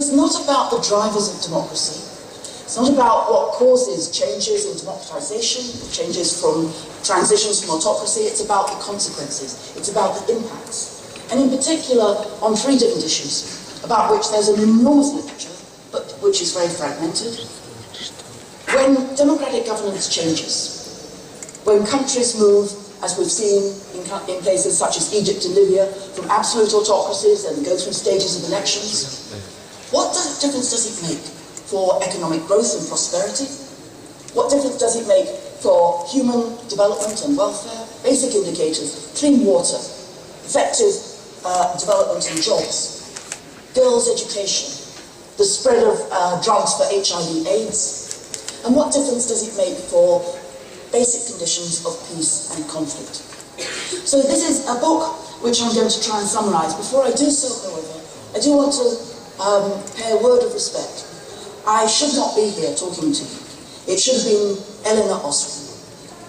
it's not about the drivers of democracy. It's not about what causes changes in democratization, changes from transitions from autocracy. It's about the consequences. It's about the impacts. And in particular, on three different issues, about which there's an enormous literature, but which is very fragmented. When democratic governance changes, when countries move, as we've seen in places such as Egypt and Libya, from absolute autocracies and go through stages of elections, what difference does it make for economic growth and prosperity? What difference does it make for human development and welfare? Basic indicators: clean water, effective development and jobs, girls' education, the spread of drugs for HIV/AIDS, and what difference does it make for basic conditions of peace and conflict? So this is a book which I'm going to try and summarize. Before I do so, however, I do want to pay a word of respect. I should not be here talking to you. It should have been Eleanor Oswald.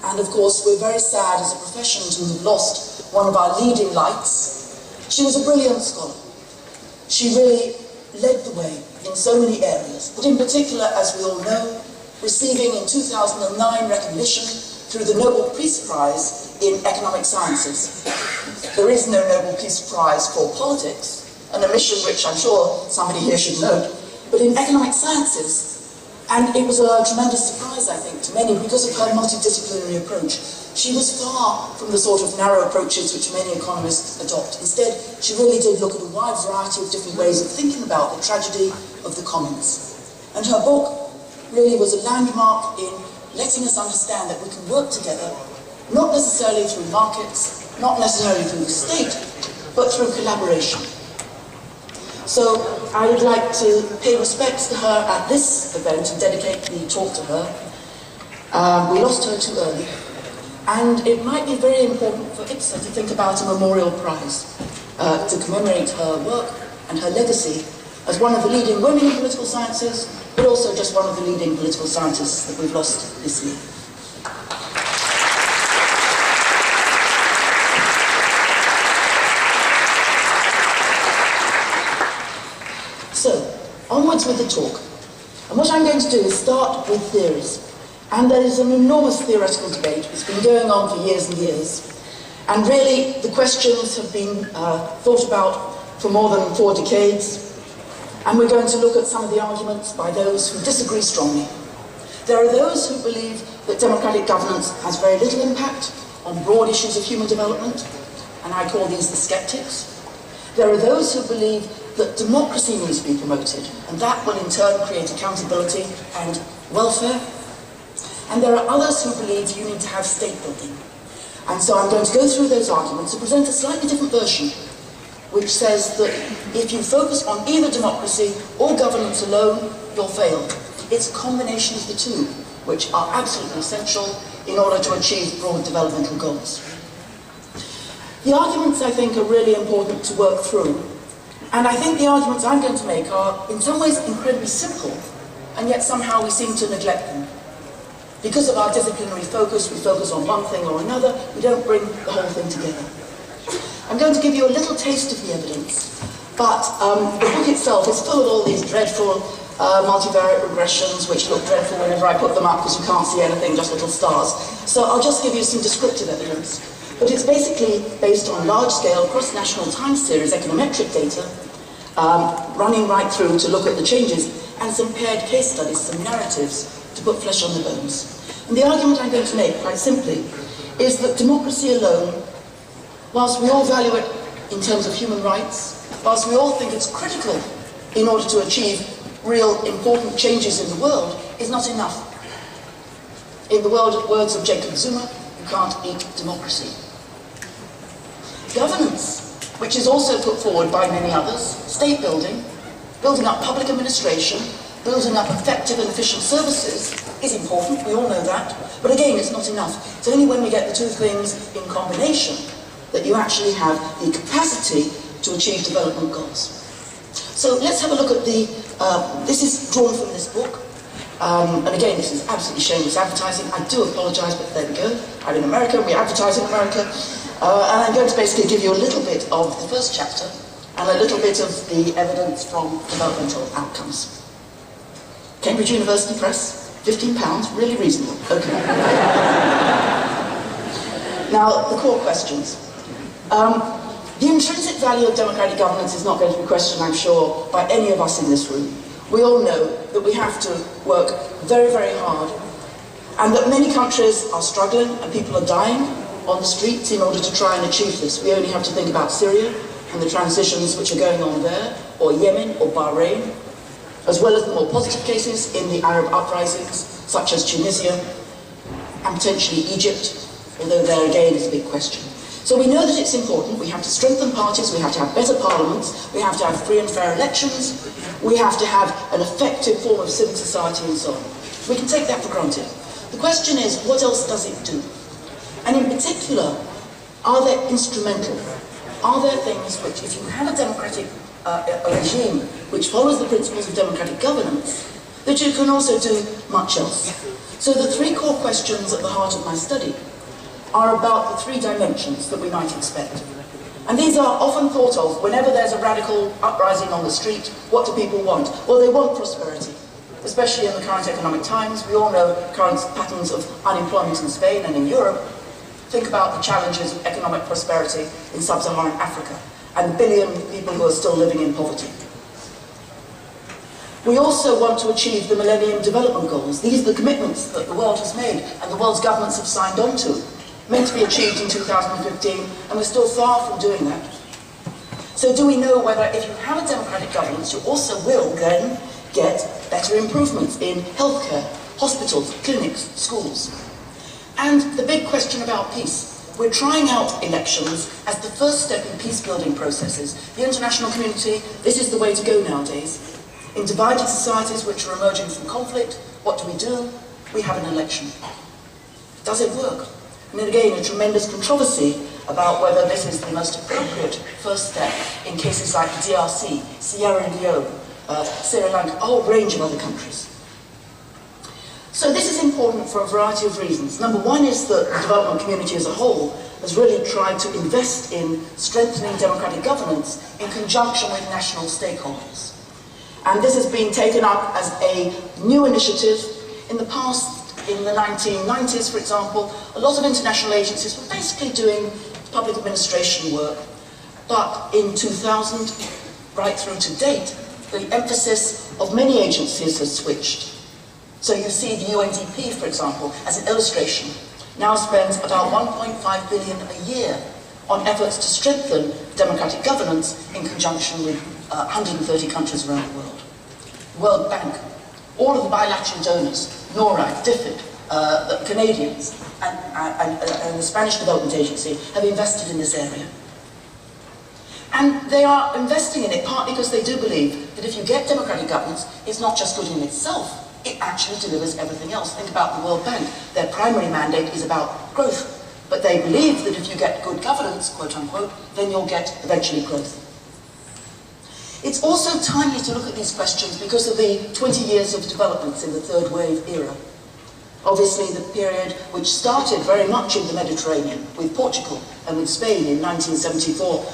And of course, we're very sad as a profession to have lost one of our leading lights. She was a brilliant scholar. She really led the way in so many areas, but in particular, as we all know, receiving in 2009 recognition through the Nobel Peace Prize in Economic Sciences. There is no Nobel Peace Prize for politics, an omission which I'm sure somebody here should note, but in economic sciences, and it was a tremendous surprise, I think, to many because of her multidisciplinary approach. She was far from the sort of narrow approaches which many economists adopt. Instead, she really did look at a wide variety of different ways of thinking about the tragedy of the commons. And her book really was a landmark in letting us understand that we can work together, not necessarily through markets, not necessarily through the state, but through collaboration. So I would like to pay respects to her at this event and dedicate the talk to her. We lost her too early, and it might be very important for IPSA to think about a memorial prize to commemorate her work and her legacy as one of the leading women in political sciences, but also just one of the leading political scientists that we've lost this year. So, onwards with the talk. And what I'm going to do is start with theories. And there is an enormous theoretical debate. It's been going on for years and years. And really, the questions have been thought about for more than 4 decades. And we're going to look at some of the arguments by those who disagree strongly. There are those who believe that democratic governance has very little impact on broad issues of human development, and I call these the skeptics. There are those who believe that democracy needs to be promoted, and that will in turn create accountability and welfare. And there are others who believe you need to have state building. And so I'm going to go through those arguments and present a slightly different version, which says that if you focus on either democracy or governance alone, you'll fail. It's a combination of the two, which are absolutely essential in order to achieve broad developmental goals. The arguments, I think, are really important to work through. And I think the arguments I'm going to make are, in some ways, incredibly simple, and yet somehow we seem to neglect them. Because of our disciplinary focus, we focus on one thing or another, we don't bring the whole thing together. I'm going to give you a little taste of the evidence, but the book itself is full of all these dreadful multivariate regressions, which look dreadful whenever I put them up because you can't see anything, just little stars. So I'll just give you some descriptive evidence. But it's basically based on large-scale, cross-national time series econometric data, running right through to look at the changes, and some paired case studies, some narratives, to put flesh on the bones. And the argument I'm going to make, quite simply, is that democracy alone, whilst we all value it in terms of human rights, whilst we all think it's critical in order to achieve real important changes in the world, is not enough. In the words of Jacob Zuma, you can't eat democracy. Governance, which is also put forward by many others, state building, building up public administration, building up effective and efficient services is important, we all know that, but again, it's not enough. It's only when we get the two things in combination that you actually have the capacity to achieve development goals. So let's have a look at this is drawn from this book, and again, this is absolutely shameless advertising. I do apologise, but there we go. I'm in America, we advertise in America, and I'm going to basically give you a little bit of the first chapter, and a little bit of the evidence from developmental outcomes. Cambridge University Press, £15, really reasonable. Okay. Now, the core questions. The intrinsic value of democratic governance is not going to be questioned, I'm sure, by any of us in this room. We all know that we have to work very, very hard, and that many countries are struggling and people are dying on the streets in order to try and achieve this. We only have to think about Syria and the transitions which are going on there, or Yemen or Bahrain, as well as the more positive cases in the Arab uprisings, such as Tunisia and potentially Egypt, although there again is a big question. So we know that it's important. We have to strengthen parties, we have to have better parliaments, we have to have free and fair elections, we have to have an effective form of civic society and so on. We can take that for granted. The question is, what else does it do? And in particular, are there instrumental? Are there things which, if you have a democratic a regime which follows the principles of democratic governance, that you can also do much else? So the three core questions at the heart of my study are about the three dimensions that we might expect. And these are often thought of whenever there's a radical uprising on the street. What do people want? Well, they want prosperity, especially in the current economic times. We all know current patterns of unemployment in Spain and in Europe. Think about the challenges of economic prosperity in sub-Saharan Africa and a billion people who are still living in poverty. We also want to achieve the Millennium Development Goals. These are the commitments that the world has made and the world's governments have signed on to, meant to be achieved in 2015, and we're still far from doing that. So do we know whether if you have a democratic governance, you also will then get better improvements in healthcare, hospitals, clinics, schools? And the big question about peace. We're trying out elections as the first step in peace-building processes. The international community, this is the way to go nowadays. In divided societies which are emerging from conflict, what do? We have an election. Does it work? And then again, a tremendous controversy about whether this is the most appropriate first step in cases like the DRC, Sierra Leone, Sri Lanka, a whole range of other countries. So this is important for a variety of reasons. Number one is that the development community as a whole has really tried to invest in strengthening democratic governance in conjunction with national stakeholders. And this has been taken up as a new initiative. In the past, in the 1990s, for example, a lot of international agencies were basically doing public administration work. But in 2000, right through to date, the emphasis of many agencies has switched. So you see the UNDP, for example, as an illustration, now spends about 1.5 billion a year on efforts to strengthen democratic governance in conjunction with 130 countries around the world. World Bank, all of the bilateral donors, NORAD, DFID, the Canadians, and the Spanish Development Agency have invested in this area. And they are investing in it partly because they do believe that if you get democratic governance, it's not just good in itself, it actually delivers everything else. Think about the World Bank. Their primary mandate is about growth. But they believe that if you get good governance, quote unquote, then you'll get eventually growth. It's also timely to look at these questions because of the 20 years of developments in the third wave era. Obviously the period which started very much in the Mediterranean with Portugal and with Spain in 1974,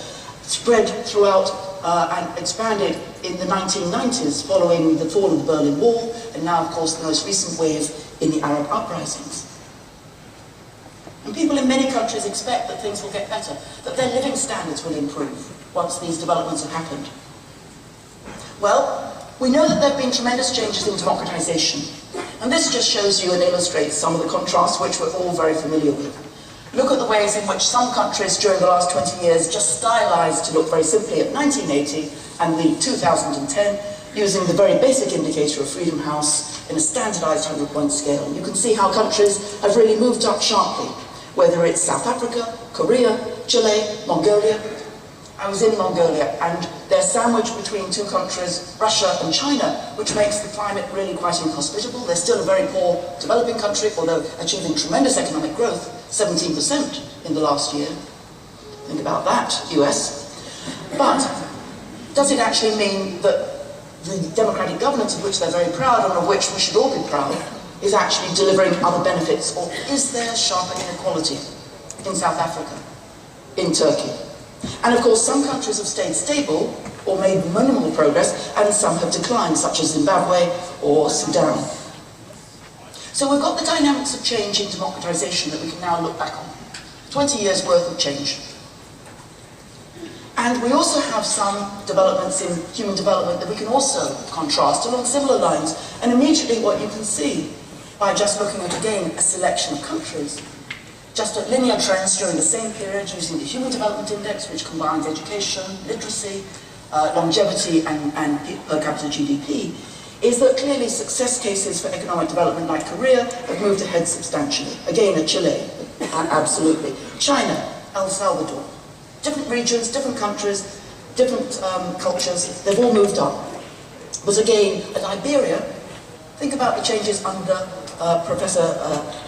spread throughout and expanded in the 1990s following the fall of the Berlin Wall, and now of course the most recent wave in the Arab uprisings. And people in many countries expect that things will get better, that their living standards will improve once these developments have happened. Well, we know that there have been tremendous changes in democratization, and this just shows you and illustrates some of the contrasts which we're all very familiar with. Look at the ways in which some countries during the last 20 years just stylized to look very simply at 1980 and the 2010, using the very basic indicator of Freedom House in a standardized 100-point scale. You can see how countries have really moved up sharply, whether it's South Africa, Korea, Chile, Mongolia. I was in Mongolia, and they're sandwiched between two countries, Russia and China, which makes the climate really quite inhospitable. They're still a very poor developing country, although achieving tremendous economic growth, 17% in the last year. Think about that, US. But does it actually mean that the democratic governance of which they're very proud and of which we should all be proud is actually delivering other benefits? Or is there sharper inequality in South Africa, in Turkey? And of course, some countries have stayed stable or made minimal progress, and some have declined, such as Zimbabwe or Sudan. So we've got the dynamics of change in democratization that we can now look back on. 20 years worth of change. And we also have some developments in human development that we can also contrast along similar lines. And immediately what you can see by just looking at, again, a selection of countries, just at linear trends during the same period using the Human Development Index, which combines education, literacy, longevity, and per capita GDP, is that clearly success cases for economic development like Korea have moved ahead substantially. Again, at Chile, absolutely. China, El Salvador. Different regions, different countries, different cultures, they've all moved up. But again, at Liberia, think about the changes under Professor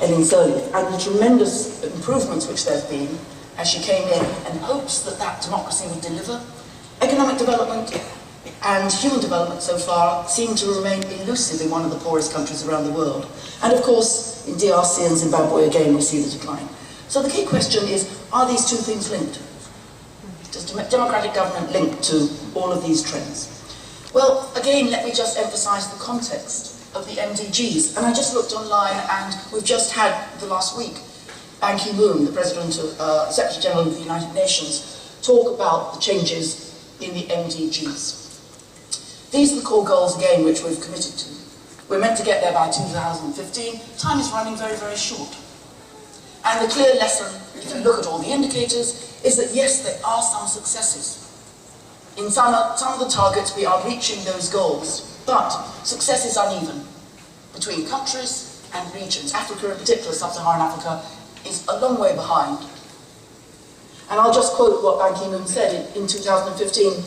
Ellen Sirleaf and the tremendous improvements which there have been as she came in and hopes that that democracy would deliver. Economic development and human development so far seem to remain elusive in one of the poorest countries around the world. And of course, in DRC and Zimbabwe, again, we see the decline. So the key question is, are these two things linked? Does democratic government link to all of these trends? Well, again, let me just emphasize the context of the MDGs. And I just looked online, and we've just had, the last week, Ban Ki-moon, the Secretary General of the United Nations, talk about the changes in the MDGs. These are the core goals, again, which we've committed to. We're meant to get there by 2015. Time is running very, very short. And the clear lesson, if you look at all the indicators, is that yes, there are some successes. In some of the targets, we are reaching those goals, but success is uneven between countries and regions. Africa, in particular, sub-Saharan Africa, is a long way behind. And I'll just quote what Ban Ki-moon said in 2015.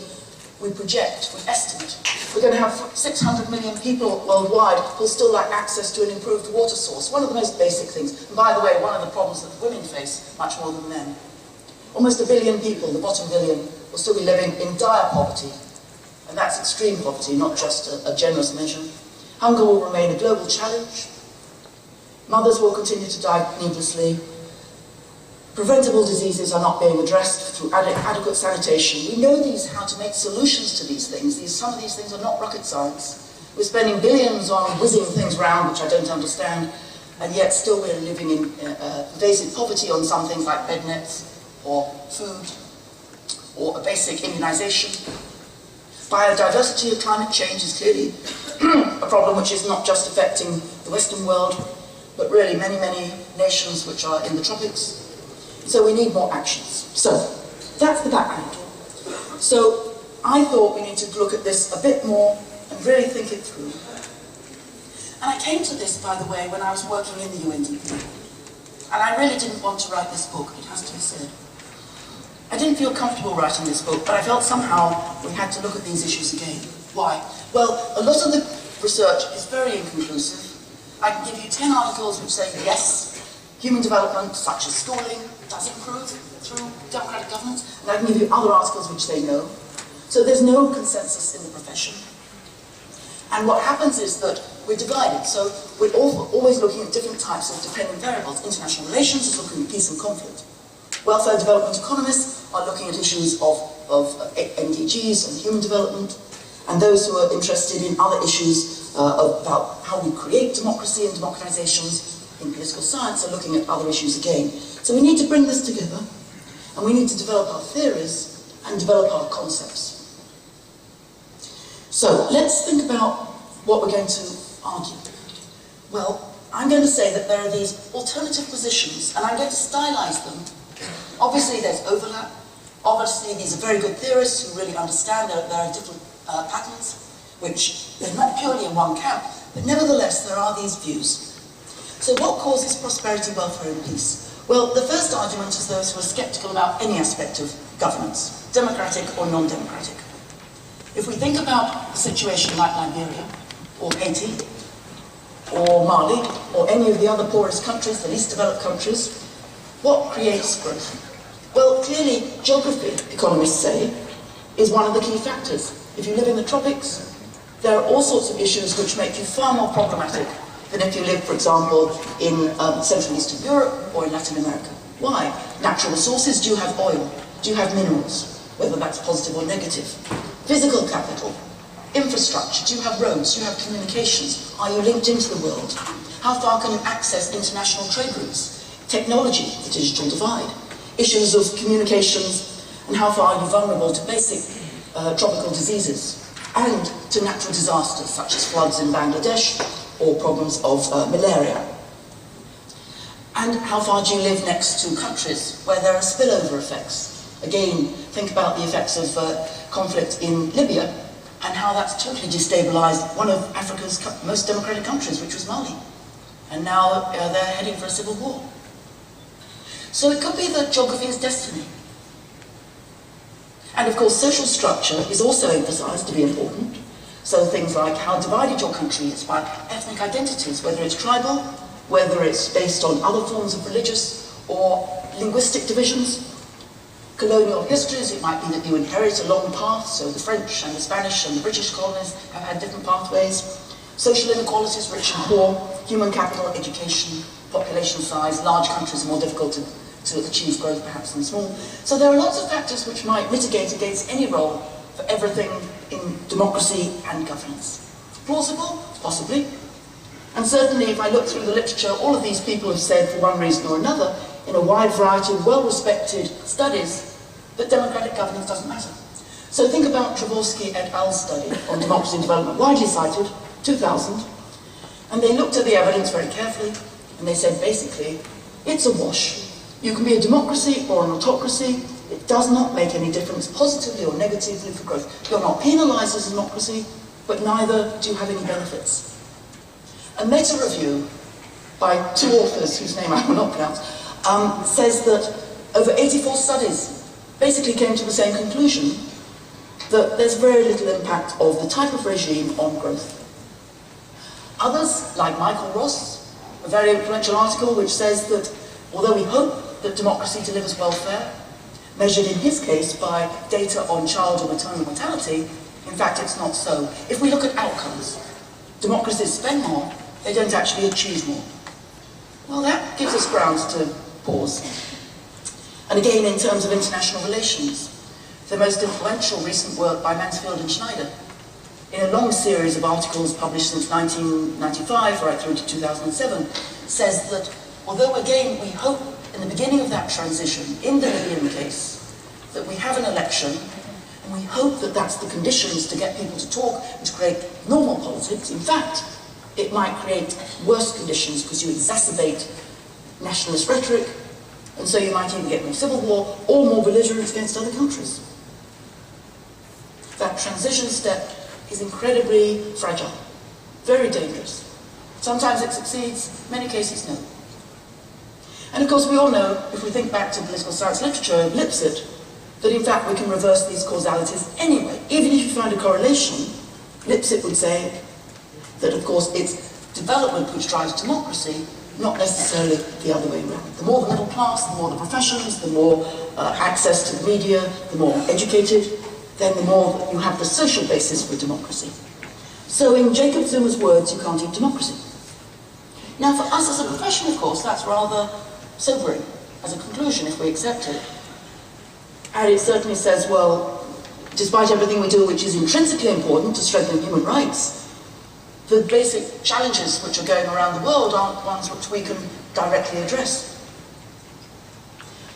We project, we estimate, we're going to have 600 million people worldwide who'll still lack access to an improved water source. One of the most basic things. And by the way, one of the problems that women face much more than men. Almost 1 billion people, the bottom billion, will still be living in dire poverty. And that's extreme poverty, not just a generous measure. Hunger will remain a global challenge. Mothers will continue to die needlessly. Preventable diseases are not being addressed through adequate sanitation. We know how to make solutions to these things. Some of these things are not rocket science. We're spending billions on whizzing things around, which I don't understand, and yet still we're living in pervasive poverty on some things like bed nets, or food, or a basic immunization. Biodiversity or climate change is clearly a problem which is not just affecting the Western world, but really many, many nations which are in the tropics. So we need more actions. So that's the background. So I thought we need to look at this a bit more and really think it through. And I came to this, by the way, when I was working in the UNDP. And I really didn't want to write this book, it has to be said. I didn't feel comfortable writing this book, but I felt somehow we had to look at these issues again. Why? Well, a lot of the research is very inconclusive. I can give you 10 articles which say yes, human development, such as schooling, does improve through democratic governance, and I can give you other articles which say no. So there's no consensus in the profession. And what happens is that we're divided, so we're always looking at different types of dependent variables. International relations is looking at peace and conflict. Welfare and development economists are looking at issues of MDGs and human development, and those who are interested in other issues about how we create democracy and democratizations in political science are looking at other issues again. So we need to bring this together, and we need to develop our theories and develop our concepts. So let's think about what we're going to argue. Well, I'm going to say that there are these alternative positions, and I'm going to stylize them. Obviously, there's overlap. Obviously, these are very good theorists who really understand there are different patterns, which they're not purely in one camp, but nevertheless, there are these views. So what causes prosperity, welfare, and peace? Well, the first argument is those who are skeptical about any aspect of governance, democratic or non-democratic. If we think about a situation like Liberia, or Haiti, or Mali, or any of the other poorest countries, the least developed countries, what creates growth? Well, clearly, geography, economists say, is one of the key factors. If you live in the tropics, there are all sorts of issues which make you far more problematic than if you live, for example, in Central Eastern Europe or in Latin America. Why? Natural resources. Do you have oil? Do you have minerals? whether that's positive or negative. Physical capital, infrastructure, do you have roads, do you have communications, are you linked into the world? How far can you access international trade routes? Technology, the digital divide, issues of communications, and how far are you vulnerable to basic tropical diseases, and to natural disasters such as floods in Bangladesh or problems of malaria. And how far do you live next to countries where there are spillover effects? Again, think about the effects of conflict in Libya and how that's totally destabilized one of Africa's most democratic countries, which was Mali. And now they're heading for a civil war. So it could be that geography is destiny. And of course, social structure is also emphasized to be important. So things like how divided your country is by ethnic identities, whether it's tribal, whether it's based on other forms of religious or linguistic divisions. Colonial histories, it might be that you inherit a long path, so the French and the Spanish and the British colonies have had different pathways. Social inequalities, rich and poor, human capital, education, population size, large countries are more difficult to achieve growth perhaps than small. So there are lots of factors which might mitigate against any role for everything in democracy and governance. Plausible? Possibly. And certainly if I look through the literature, all of these people have said, for one reason or another, in a wide variety of well-respected studies, that democratic governance doesn't matter. So think about Tversky et al.'s study on democracy and development, widely cited, 2000, and they looked at the evidence very carefully, and they said basically, it's a wash. You can be a democracy or an autocracy, it does not make any difference positively or negatively for growth. You're not penalized as a democracy, but neither do you have any benefits. A meta-review by two authors, whose name I will not pronounce, says that over 84 studies basically came to the same conclusion, that there's very little impact of the type of regime on growth. Others, like Michael Ross, a very influential article which says that although we hope that democracy delivers welfare, measured in his case by data on child and maternal mortality, in fact it's not so. If we look at outcomes, democracies spend more, they don't actually achieve more. Well, that gives us grounds to pause. And again, in terms of international relations, the most influential recent work by Mansfield and Schneider, in a long series of articles published since 1995 right through to 2007, says that although again we hope in the beginning of that transition, in the Libyan case, that we have an election, and we hope that that's the conditions to get people to talk and to create normal politics. In fact, it might create worse conditions because you exacerbate nationalist rhetoric, and so you might even get more civil war or more belligerence against other countries. That transition step is incredibly fragile, very dangerous. Sometimes it succeeds, many cases no. And of course we all know, if we think back to political science literature of Lipset, that in fact we can reverse these causalities anyway. Even if you find a correlation, Lipset would say that of course it's development which drives democracy, not necessarily the other way around. The more the middle class, the more the professions, the more access to the media, the more educated, then the more you have the social basis for democracy. So in Jacob Zuma's words, you can't eat democracy. Now for us as a profession, of course, that's rather sobering as a conclusion if we accept it. And it certainly says, well, despite everything we do which is intrinsically important to strengthen human rights, the basic challenges which are going around the world aren't ones which we can directly address.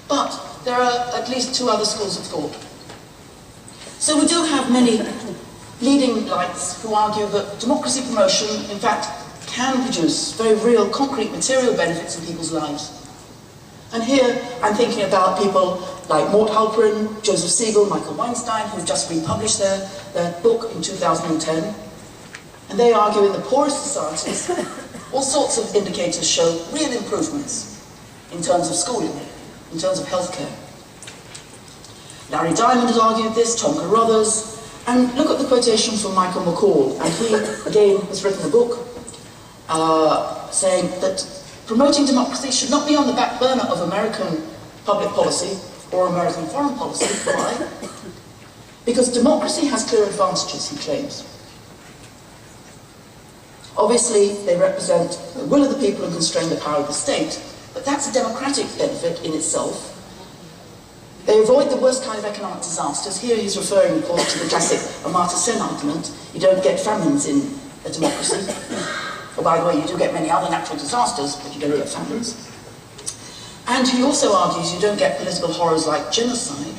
But there are at least two other schools of thought. So we do have many leading lights who argue that democracy promotion, in fact, can produce very real, concrete, material benefits in people's lives. And here I'm thinking about people like Mort Halperin, Joseph Siegel, Michael Weinstein, who've just republished their book in 2010. And they argue in the poorest societies, all sorts of indicators show real improvements in terms of schooling, in terms of healthcare. Larry Diamond has argued this, Tom Carruthers, and look at the quotation from Michael McCall, and he, again, has written a book saying that promoting democracy should not be on the back burner of American public policy or American foreign policy. Why? Because democracy has clear advantages, he claims. Obviously, they represent the will of the people and constrain the power of the state, but that's a democratic benefit in itself. They They avoid the worst kind of economic disasters. Here he's referring, of course, to the classic Amartya Sen argument. You don't get famines in a democracy. Oh, by the way, you do get many other natural disasters, but you don't get famines. And he also argues you don't get political horrors like genocide.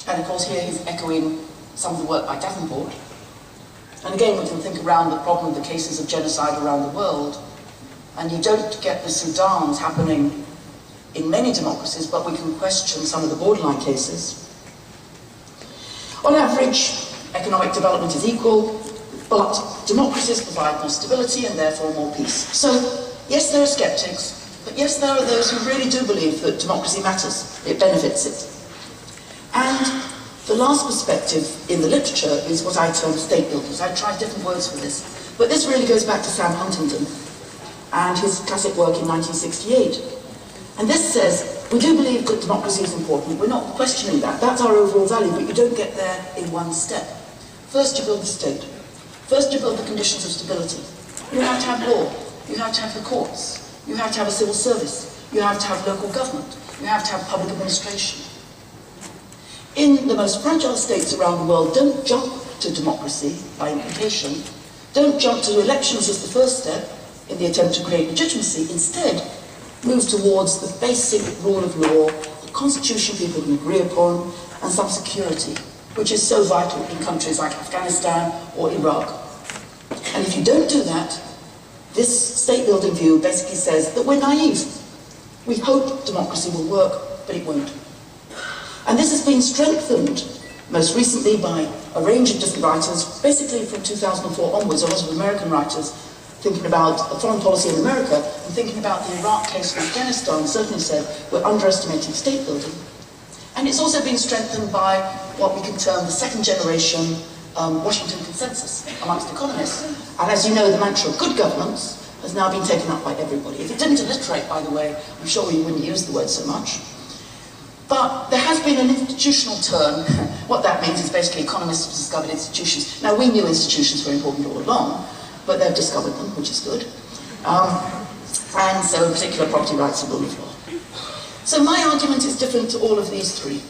And of course here he's echoing some of the work by Davenport. And again, we can think around the problem of the cases of genocide around the world. And you don't get the Sudans happening in many democracies, but we can question some of the borderline cases. On average, economic development is equal, but democracies provide more stability and therefore more peace. So, yes, there are skeptics, but yes, there are those who really do believe that democracy matters, it benefits it. And the last perspective in the literature is what I term state builders. I tried different words for this, but this really goes back to Sam Huntington and his classic work in 1968. And this says, we do believe that democracy is important, we're not questioning that, that's our overall value, but you don't get there in one step. First you build the state, first you build the conditions of stability. You have to have law, you have to have the courts, you have to have a civil service, you have to have local government, you have to have public administration. In the most fragile states around the world, don't jump to democracy by implication, don't jump to elections as the first step in the attempt to create legitimacy, instead move towards the basic rule of law, the constitution people can agree upon, and some security, which is so vital in countries like Afghanistan or Iraq. And if you don't do that, this state-building view basically says that we're naive. We hope democracy will work, but it won't. And this has been strengthened most recently by a range of different writers, basically from 2004 onwards, a lot of American writers thinking about foreign policy in America and thinking about the Iraq case in Afghanistan, certainly said we're underestimating state building. And it's also been strengthened by what we can term the second generation Washington consensus amongst economists. And as you know, the mantra of good governance has now been taken up by everybody. If it didn't alliterate, by the way, I'm sure we wouldn't use the word so much. But there has been an institutional turn. What that means is basically economists have discovered institutions. Now, we knew institutions were important all along, but they've discovered them, which is good. And so in particular, property rights and rule of law. So my argument is different to all of these three.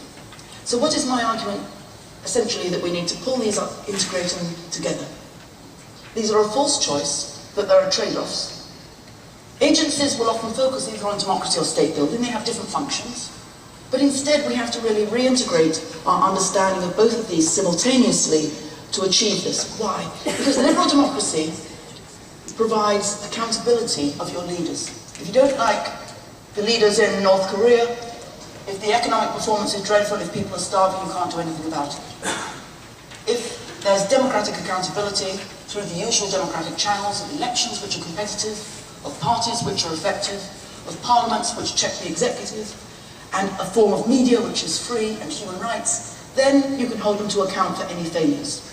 So what is my argument? Essentially that we need to pull these up, integrate them together. These are a false choice, but there are trade-offs. Agencies will often focus either on democracy or state building. They have different functions. But instead we have to really reintegrate our understanding of both of these simultaneously to achieve this. Why? Because liberal democracy provides accountability of your leaders. If you don't like the leaders in North Korea, if the economic performance is dreadful, if people are starving, you can't do anything about it. If there's democratic accountability through the usual democratic channels of elections which are competitive, of parties which are effective, of parliaments which check the executive, and a form of media which is free and human rights, then you can hold them to account for any failures.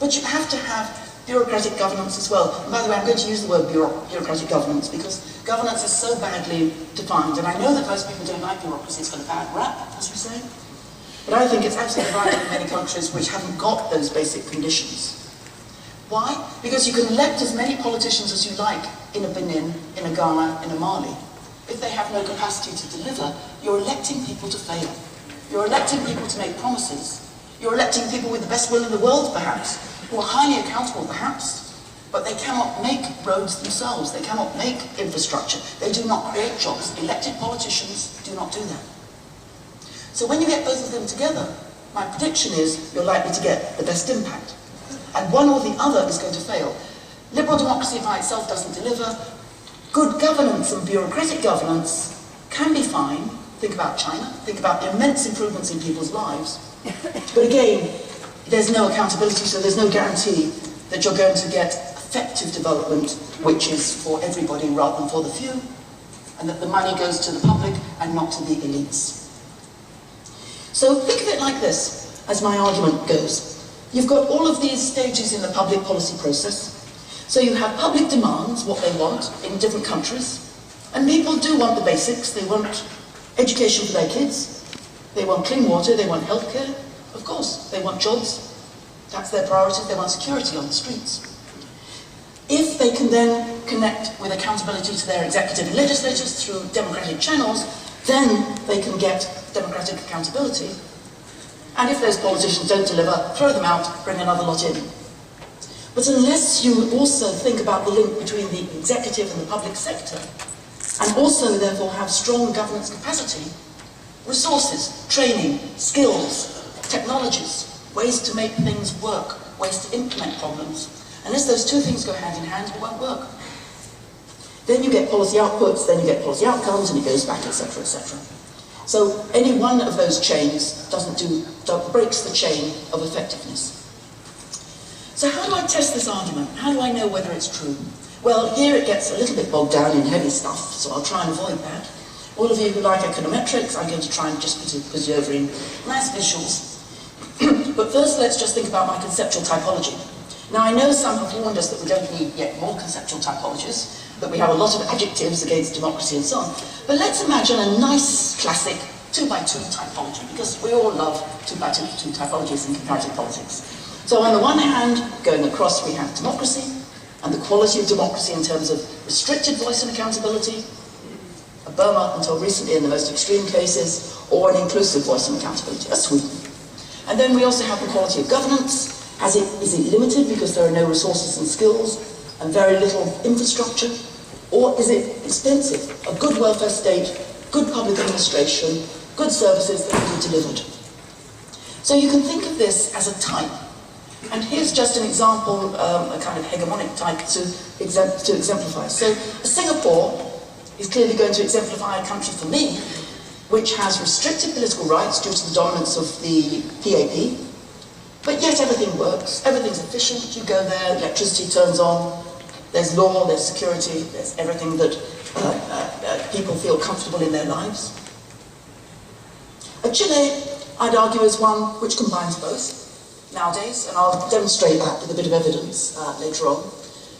But you have to have bureaucratic governance as well. And by the way, I'm going to use the word bureaucratic governance because governance is so badly defined, and I know that most people don't like bureaucracy, it's got a bad rap, as we say. But I think it's absolutely vital in many countries which haven't got those basic conditions. Why? Because you can elect as many politicians as you like in a Benin, in a Ghana, in a Mali. If they have no capacity to deliver, you're electing people to fail. You're electing people to make promises. You're electing people with the best will in the world, perhaps, who are highly accountable, perhaps, but they cannot make roads themselves. They cannot make infrastructure. They do not create jobs. Elected politicians do not do that. So when you get both of them together, my prediction is you're likely to get the best impact. And one or the other is going to fail. Liberal democracy by itself doesn't deliver. Good governance and bureaucratic governance can be fine. Think about China. Think about the immense improvements in people's lives. But again, there's no accountability, so there's no guarantee that you're going to get effective development, which is for everybody rather than for the few, and that the money goes to the public and not to the elites. So think of it like this, as my argument goes. You've got all of these stages in the public policy process. So you have public demands, what they want in different countries, and people do want the basics. They want education for their kids, they want clean water, they want healthcare, of course, they want jobs, that's their priority, they want security on the streets. If they can then connect with accountability to their executive and legislators through democratic channels, then they can get democratic accountability. And if those politicians don't deliver, throw them out, bring another lot in. But unless you also think about the link between the executive and the public sector, and also therefore have strong governance capacity, resources, training, skills, technologies, ways to make things work, ways to implement problems, unless those two things go hand in hand, it won't work. Then you get policy outputs, then you get policy outcomes, and it goes back, etc., etc. So any one of those chains breaks the chain of effectiveness. So how do I test this argument? How do I know whether it's true? Well, here it gets a little bit bogged down in heavy stuff, so I'll try and avoid that. All of you who like econometrics, I'm going to try and just put you over in nice visuals. But first, let's just think about my conceptual typology. Now, I know some have warned us that we don't need yet more conceptual typologies, that we have a lot of adjectives against democracy and so on. But let's imagine a nice, classic 2x2 typology, because we all love 2x2 typologies in comparative politics. So on the one hand, going across, we have democracy, and the quality of democracy in terms of restricted voice and accountability, a Burma until recently in the most extreme cases, or an inclusive voice and accountability, a Sweden. And then we also have the quality of governance. Is it limited because there are no resources and skills and very little infrastructure? Or is it expensive? A good welfare state, good public administration, good services that can be delivered. So you can think of this as a type. And here's just an example, a kind of hegemonic type to exemplify. So Singapore is clearly going to exemplify a country for me which has restricted political rights due to the dominance of the PAP, but yet everything works, everything's efficient, you go there, electricity turns on, there's law, there's security, there's everything that people feel comfortable in their lives. Chile, I'd argue, is one which combines both nowadays, and I'll demonstrate that with a bit of evidence later on.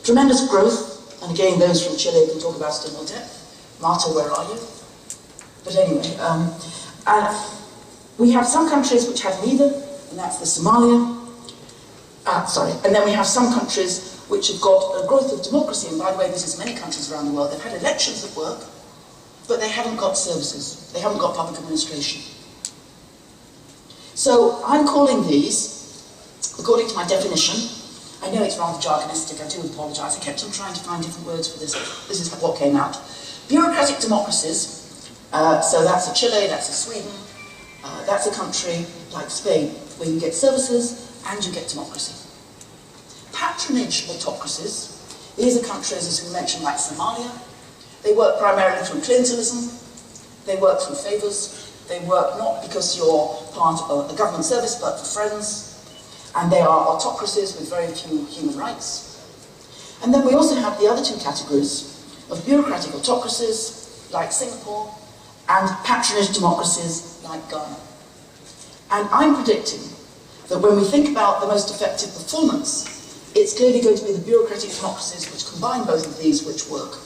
Tremendous growth, and again, those from Chile can talk about it in more depth. Marta, where are you? But anyway, we have some countries which have neither, and that's the Somalia. And then we have some countries which have got a growth of democracy, and by the way, this is many countries around the world. They've had elections that work, but they haven't got services. They haven't got public administration. So I'm calling these, according to my definition, I know it's rather jargonistic, I do apologise, I kept on trying to find different words for this. This is what came out. Bureaucratic democracies, so that's a Chile, that's a Sweden, that's a country like Spain, where you get services and you get democracy. Patronage autocracies, these are countries, as we mentioned, like Somalia. They work primarily through clientelism, they work through favours, they work not because you're part of a government service, but for friends, and they are autocracies with very few human rights. And then we also have the other two categories of bureaucratic autocracies, like Singapore, and patronage democracies, like Ghana. And I'm predicting that when we think about the most effective performance, it's clearly going to be the bureaucratic democracies which combine both of these which work.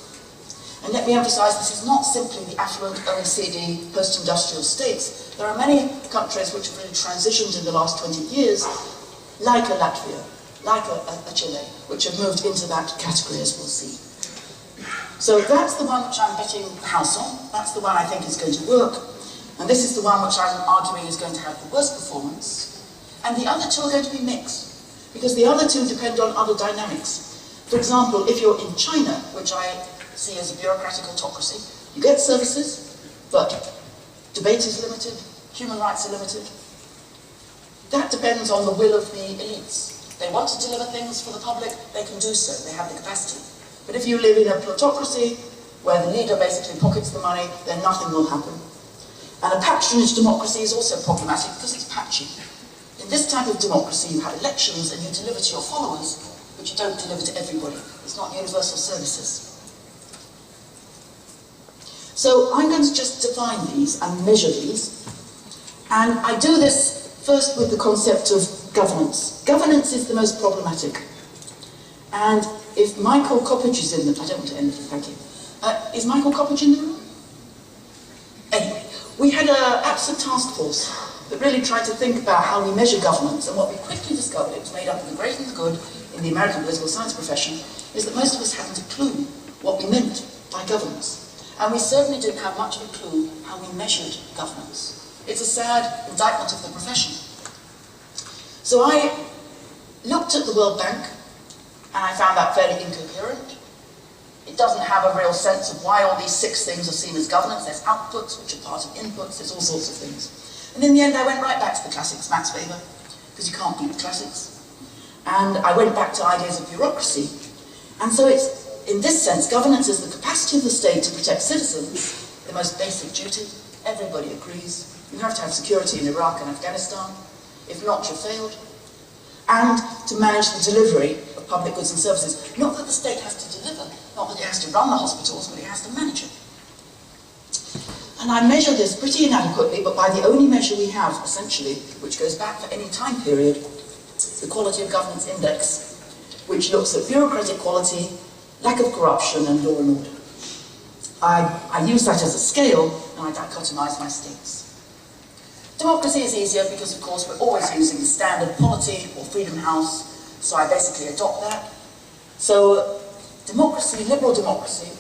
And let me emphasize, this is not simply the affluent OECD post-industrial states. There are many countries which have really transitioned in the last 20 years, like a Latvia, like a Chile, which have moved into that category, as we'll see. So that's the one which I'm betting the house on. That's the one I think is going to work. And this is the one which I'm arguing is going to have the worst performance. And the other two are going to be mixed, because the other two depend on other dynamics. For example, if you're in China, which I see as a bureaucratic autocracy, you get services, but debate is limited, human rights are limited. That depends on the will of the elites. They want to deliver things for the public, they can do so, they have the capacity. But if you live in a plutocracy, where the leader basically pockets the money, then nothing will happen. And a patronage democracy is also problematic because it's patchy. In this type of democracy, you have elections and you deliver to your followers, but you don't deliver to everybody. It's not universal services. So I'm going to just define these and measure these. And I do this first with the concept of governance. Governance is the most problematic. And if Michael Coppage is in the... I don't want to end it, thank you. Is Michael Coppage in the room? Anyway, we had an APSA task force that really tried to think about how we measure governance, and what we quickly discovered, it was made up of the great and the good in the American political science profession, is that most of us hadn't a clue what we meant by governance. And we certainly didn't have much of a clue how we measured governance. It's a sad indictment of the profession. So I looked at the World Bank, and I found that fairly incoherent. It doesn't have a real sense of why all these 6 things are seen as governance. There's outputs, which are part of inputs, there's all sorts of things. And in the end, I went right back to the classics, Max Weber, because you can't beat the classics. And I went back to ideas of bureaucracy. And so it's, in this sense, governance is the capacity of the state to protect citizens, the most basic duty. Everybody agrees. You have to have security in Iraq and Afghanistan. If not, you've failed. And to manage the delivery of public goods and services. Not that the state has to deliver, not that it has to run the hospitals, but it has to manage it. And I measure this pretty inadequately, but by the only measure we have, essentially, which goes back for any time period, the Quality of Governance Index, which looks at bureaucratic quality, lack of corruption, and law and order. I use that as a scale, and I dichotomize my states. Democracy is easier because, of course, we're always using the standard polity or Freedom House, so I basically adopt that. So democracy, liberal democracy,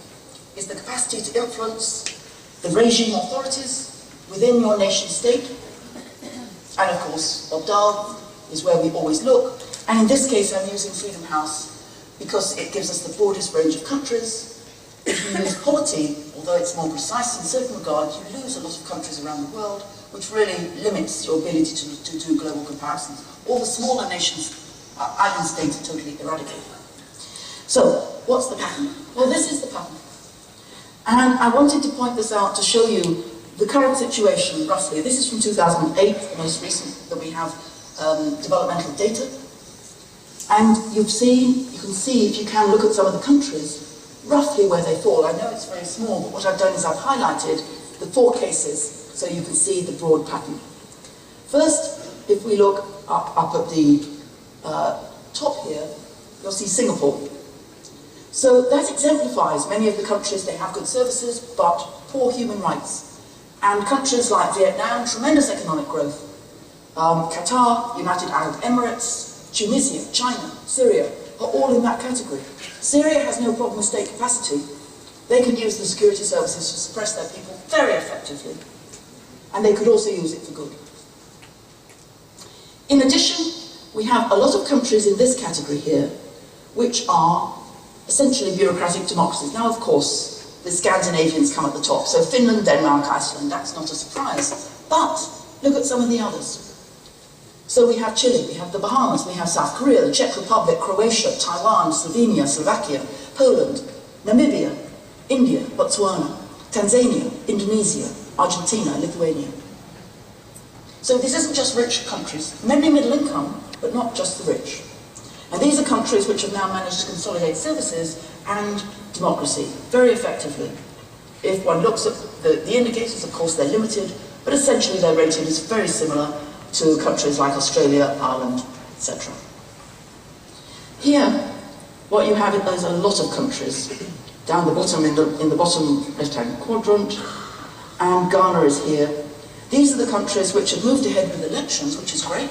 is the capacity to influence the regime authorities within your nation state. And of course, Bob Dahl is where we always look. And in this case, I'm using Freedom House because it gives us the broadest range of countries. If you use polity, although it's more precise in certain regards, you lose a lot of countries around the world, which really limits your ability to do global comparisons. All the smaller nations, island states, are totally eradicated. So, what's the pattern? Well, this is the pattern. And I wanted to point this out to show you the current situation, roughly. This is from 2008, the most recent that we have developmental data. And you can see, if you can, look at some of the countries, roughly where they fall. I know it's very small, but what I've done is I've highlighted the 4 cases so you can see the broad pattern. First, if we look up at the top here, you'll see Singapore. So that exemplifies many of the countries. They have good services, but poor human rights. And countries like Vietnam, tremendous economic growth. Qatar, United Arab Emirates, Tunisia, China, Syria, are all in that category. Syria has no problem with state capacity. They can use the security services to suppress their people very effectively. And they could also use it for good. In addition, we have a lot of countries in this category here, which are essentially bureaucratic democracies. Now, of course, the Scandinavians come at the top. So Finland, Denmark, Iceland, that's not a surprise. But look at some of the others. So we have Chile, we have the Bahamas, we have South Korea, the Czech Republic, Croatia, Taiwan, Slovenia, Slovakia, Poland, Namibia, India, Botswana, Tanzania, Indonesia, Argentina, Lithuania. So this isn't just rich countries, many middle income, but not just the rich. And these are countries which have now managed to consolidate services and democracy very effectively. If one looks at the indicators, of course, they're limited, but essentially their rating is very similar to countries like Australia, Ireland, etc. Here, what you have is a lot of countries down the bottom in the bottom left-hand quadrant, and Ghana is here. These are the countries which have moved ahead with elections, which is great,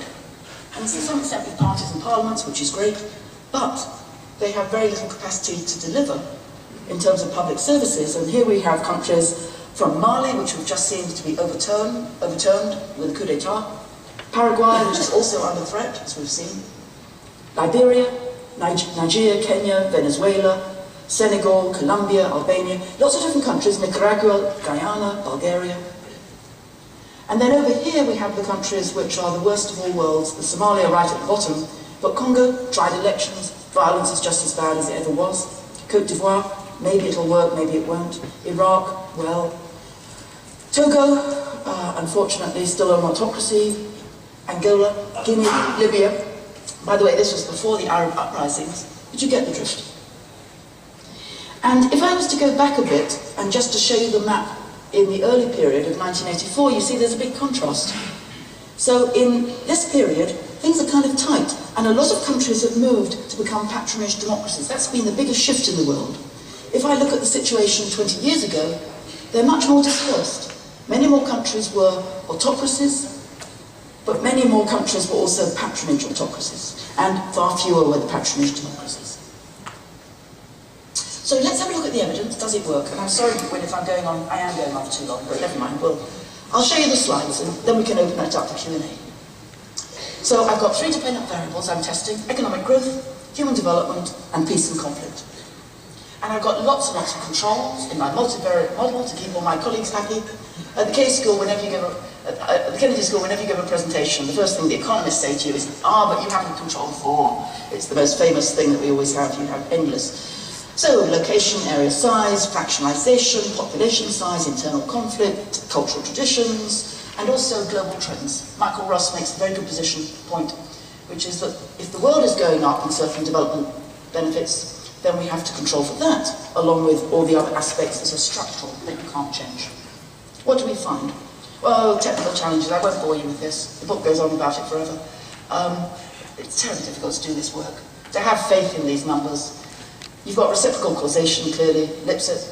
and to some extent with parties and parliaments, which is great, but they have very little capacity to deliver in terms of public services. And here we have countries from Mali, which we've just seen to be overturned with a coup d'etat, Paraguay, which is also under threat, as we've seen, Liberia, Nigeria, Kenya, Venezuela, Senegal, Colombia, Albania, lots of different countries, Nicaragua, Guyana, Bulgaria. And then over here we have the countries which are the worst of all worlds, the Somalia right at the bottom, but Congo tried elections, violence is just as bad as it ever was, Côte d'Ivoire, maybe it'll work, maybe it won't, Iraq, well, Togo, unfortunately still an autocracy, Angola, Guinea, Libya. By the way, this was before the Arab uprisings, but you get the drift. And if I was to go back a bit, and just to show you the map in the early period of 1984, you see there's a big contrast. So in this period, things are kind of tight, and a lot of countries have moved to become patronage democracies. That's been the biggest shift in the world. If I look at the situation 20 years ago, they're much more dispersed. Many more countries were autocracies, But many more countries were also patronage autocracies, and far fewer were the patronage democracies. So let's have a look at the evidence. Does it work? And I'm sorry if I'm going on, I am going on for too long, but never mind. I'll show you the slides, and then we can open it up for Q&A. So I've got 3 dependent variables I'm testing: economic growth, human development, and peace and conflict. And I've got lots and lots of controls in my multivariate model to keep all my colleagues happy. At the Kennedy School, whenever you give a presentation, the first thing the economists say to you is, but you haven't controlled for. It's the most famous thing that we always have. You have endless. So, location, area size, fractionalization, population size, internal conflict, cultural traditions, and also global trends. Michael Ross makes a very good point, which is that if the world is going up in certain development benefits, then we have to control for that, along with all the other aspects that are structural that you can't change. What do we find? Well, technical challenges. I won't bore you with this. The book goes on about it forever. It's terribly difficult to do this work. To have faith in these numbers. You've got reciprocal causation, clearly, Lipset.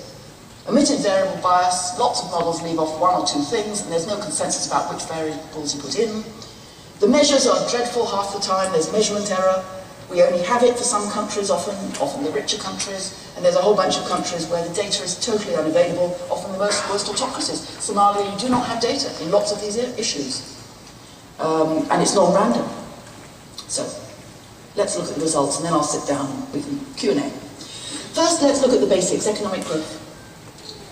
Omitted variable bias. Lots of models leave off 1 or 2 things, and there's no consensus about which variables you put in. The measures are dreadful half the time. There's measurement error. We only have it for some countries, often the richer countries, and there's a whole bunch of countries where the data is totally unavailable, often the worst autocracies. Somalia, you do not have data in lots of these issues. And it's non-random. So, let's look at the results, and then I'll sit down and we can Q&A. First, let's look at the basics, economic growth.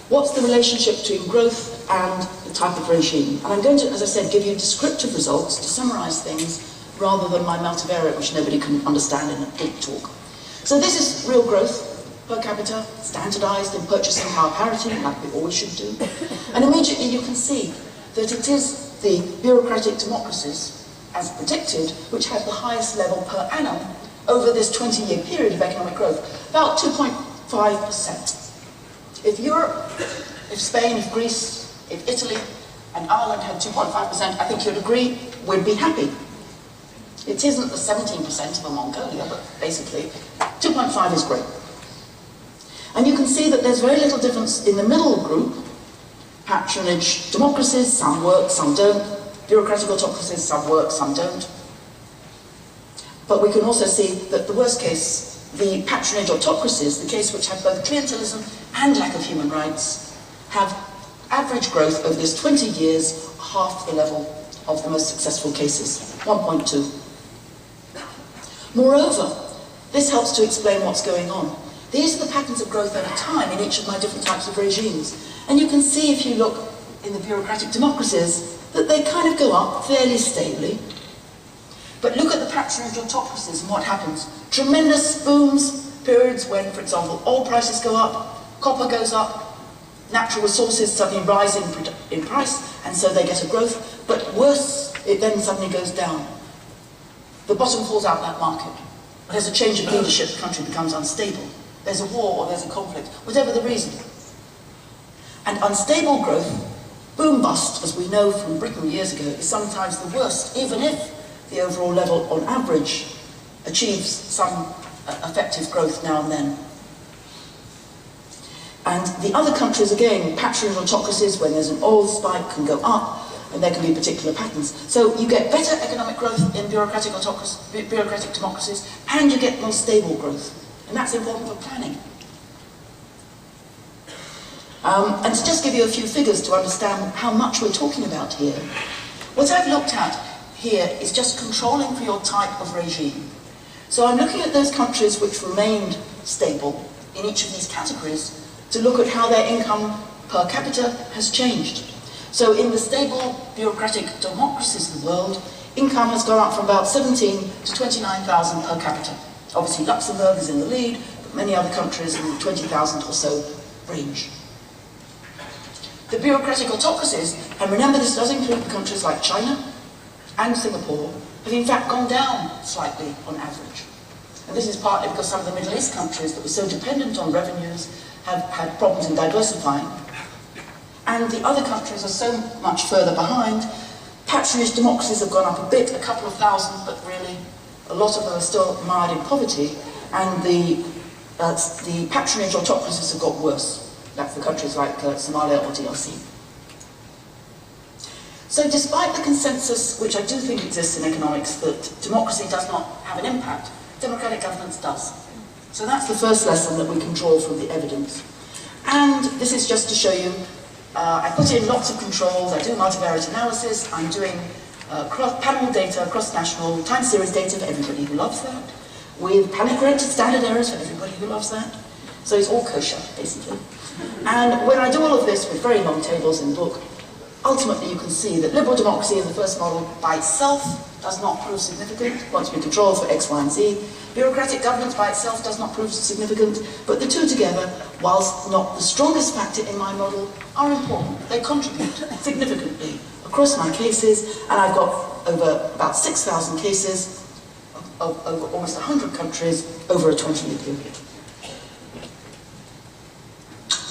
What's the relationship between growth and the type of regime? And I'm going to, as I said, give you descriptive results to summarize things rather than my multivariate, which nobody can understand in a big talk. So this is real growth per capita, standardized in purchasing power parity, like we always should do. And immediately you can see that it is the bureaucratic democracies, as predicted, which have the highest level per annum over this 20-year period of economic growth, about 2.5%. If Europe, if Spain, if Greece, if Italy and Ireland had 2.5%, I think you'd agree we'd be happy. It isn't the 17% of Mongolia, but basically 2.5 is great. And you can see that there's very little difference in the middle group, patronage democracies, some work, some don't, bureaucratic autocracies, some work, some don't. But we can also see that the worst case, the patronage autocracies, the case which have both clientelism and lack of human rights, have average growth over this 20 years, half the level of the most successful cases, 1.2. Moreover, this helps to explain what's going on. These are the patterns of growth over time in each of my different types of regimes. And you can see, if you look in the bureaucratic democracies, that they kind of go up fairly stably. But look at the patronage autocracies and what happens. Tremendous booms, periods when, for example, oil prices go up, copper goes up, natural resources suddenly rise in price, and so they get a growth. But worse, it then suddenly goes down. The bottom falls out of that market. There's a change of leadership, the country becomes unstable. There's a war or there's a conflict, whatever the reason. And unstable growth, boom bust, as we know from Britain years ago, is sometimes the worst, even if the overall level on average achieves some effective growth now and then. And the other countries, again, patronage autocracies, when there's an oil spike, can go up, and there can be particular patterns. So you get better economic growth in bureaucratic democracies, and you get more stable growth. And that's important for planning. And to just give you a few figures to understand how much we're talking about here, what I've looked at here is just controlling for your type of regime. So I'm looking at those countries which remained stable in each of these categories to look at how their income per capita has changed. So in the stable bureaucratic democracies of the world, income has gone up from about 17 to 29,000 per capita. Obviously Luxembourg is in the lead, but many other countries in the 20,000 or so range. The bureaucratic autocracies, and remember this does include countries like China and Singapore, have in fact gone down slightly on average. And this is partly because some of the Middle East countries that were so dependent on revenues have had problems in diversifying. And the other countries are so much further behind. Patronage democracies have gone up a bit, a couple of thousand, but really a lot of them are still mired in poverty. And the patronage autocracies have got worse. That's the countries like Somalia or DRC. So despite the consensus, which I do think exists in economics, that democracy does not have an impact, democratic governance does. So that's the first lesson that we can draw from the evidence. And this is just to show you, I put in lots of controls, I do multivariate analysis, I'm doing panel data, cross-national, time series data for everybody who loves that, with panic-corrected standard errors for everybody who loves that. So it's all kosher, basically. And when I do all of this with very long tables in the book, ultimately you can see that liberal democracy in the first model by itself does not prove significant once we control for X, Y, and Z. Bureaucratic governance by itself does not prove significant, but the two together, whilst not the strongest factor in my model, are important. They contribute significantly across my cases, and I've got over about 6,000 cases over almost 100 countries over a 20-year period.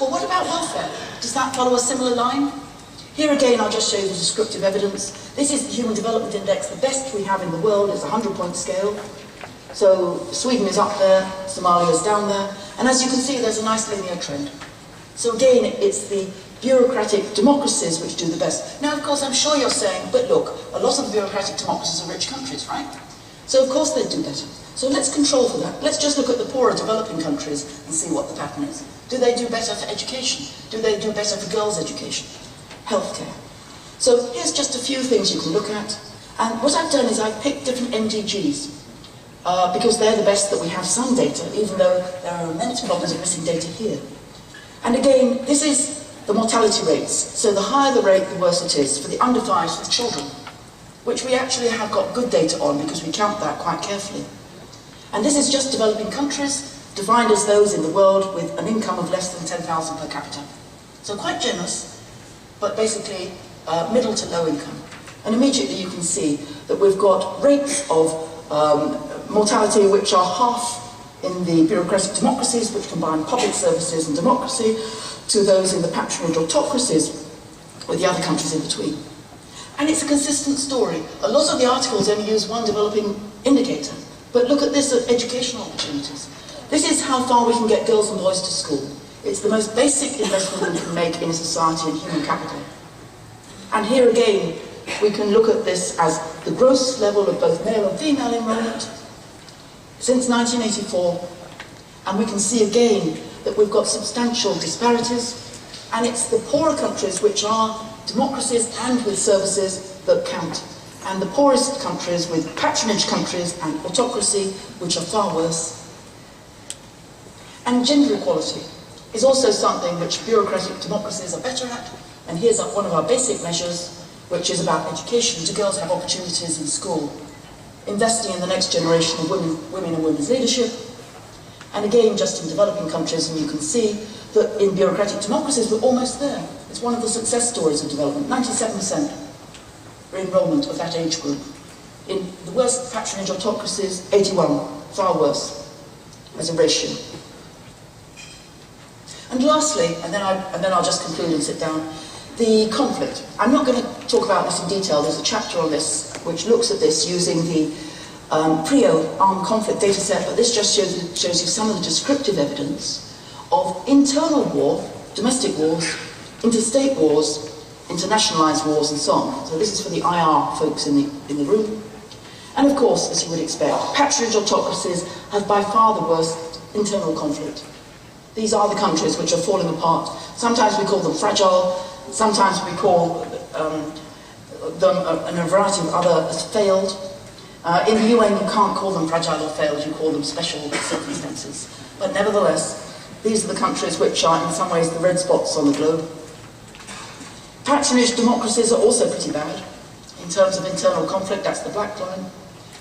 Well, what about welfare? Does that follow a similar line? Here again, I'll just show you the descriptive evidence. This is the Human Development Index, the best we have in the world. It's a 100-point scale. So Sweden is up there, Somalia is down there, and as you can see, there's a nice linear trend. So again, it's the bureaucratic democracies which do the best. Now, of course, I'm sure you're saying, but look, a lot of the bureaucratic democracies are rich countries, right? So of course they'd do better. So let's control for that. Let's just look at the poorer developing countries and see what the pattern is. Do they do better for education? Do they do better for girls' education? Healthcare. So here's just a few things you can look at. And what I've done is I've picked different MDGs because they're the best that we have some data, even though there are immense problems of missing data here. And again, this is the mortality rates. So the higher the rate, the worse it is for the under 5s with children, which we actually have got good data on because we count that quite carefully. And this is just developing countries, defined as those in the world with an income of less than 10,000 per capita. So quite generous, but basically middle to low income. And immediately you can see that we've got rates of mortality which are half in the bureaucratic democracies, which combine public services and democracy, to those in the patronage autocracies, with the other countries in between. And it's a consistent story. A lot of the articles only use one developing indicator, but look at this at educational opportunities. This is how far we can get girls and boys to school. It's the most basic investment we can make in a society in human capital. And here again, we can look at this as the gross level of both male and female enrollment since 1984, and we can see again that we've got substantial disparities, and it's the poorer countries which are democracies and with services that count, and the poorest countries with patronage countries and autocracy, which are far worse. And gender equality is also something which bureaucratic democracies are better at, and here's one of our basic measures, which is about education. Do girls have opportunities in school? Investing in the next generation of women and women's leadership. And again, just in developing countries, and you can see that in bureaucratic democracies, we're almost there. It's one of the success stories of development. 97% enrollment of that age group. In the worst patronage autocracies, 81, far worse as a ratio. And lastly, and then I'll just conclude and sit down, the conflict. I'm not going to talk about this in detail. There's a chapter on this which looks at this using the PRIO armed conflict data set, but this just shows you some of the descriptive evidence of internal war, domestic wars, interstate wars, internationalized wars, and so on. So this is for the IR folks in the room. And of course, as you would expect, patronage autocracies have by far the worst internal conflict. These are the countries which are falling apart. Sometimes we call them fragile, sometimes we call them and a variety of other as failed. In the UN, you can't call them fragile or failed, you call them special circumstances. But nevertheless, these are the countries which are in some ways the red spots on the globe. Patronage democracies are also pretty bad in terms of internal conflict, that's the black line.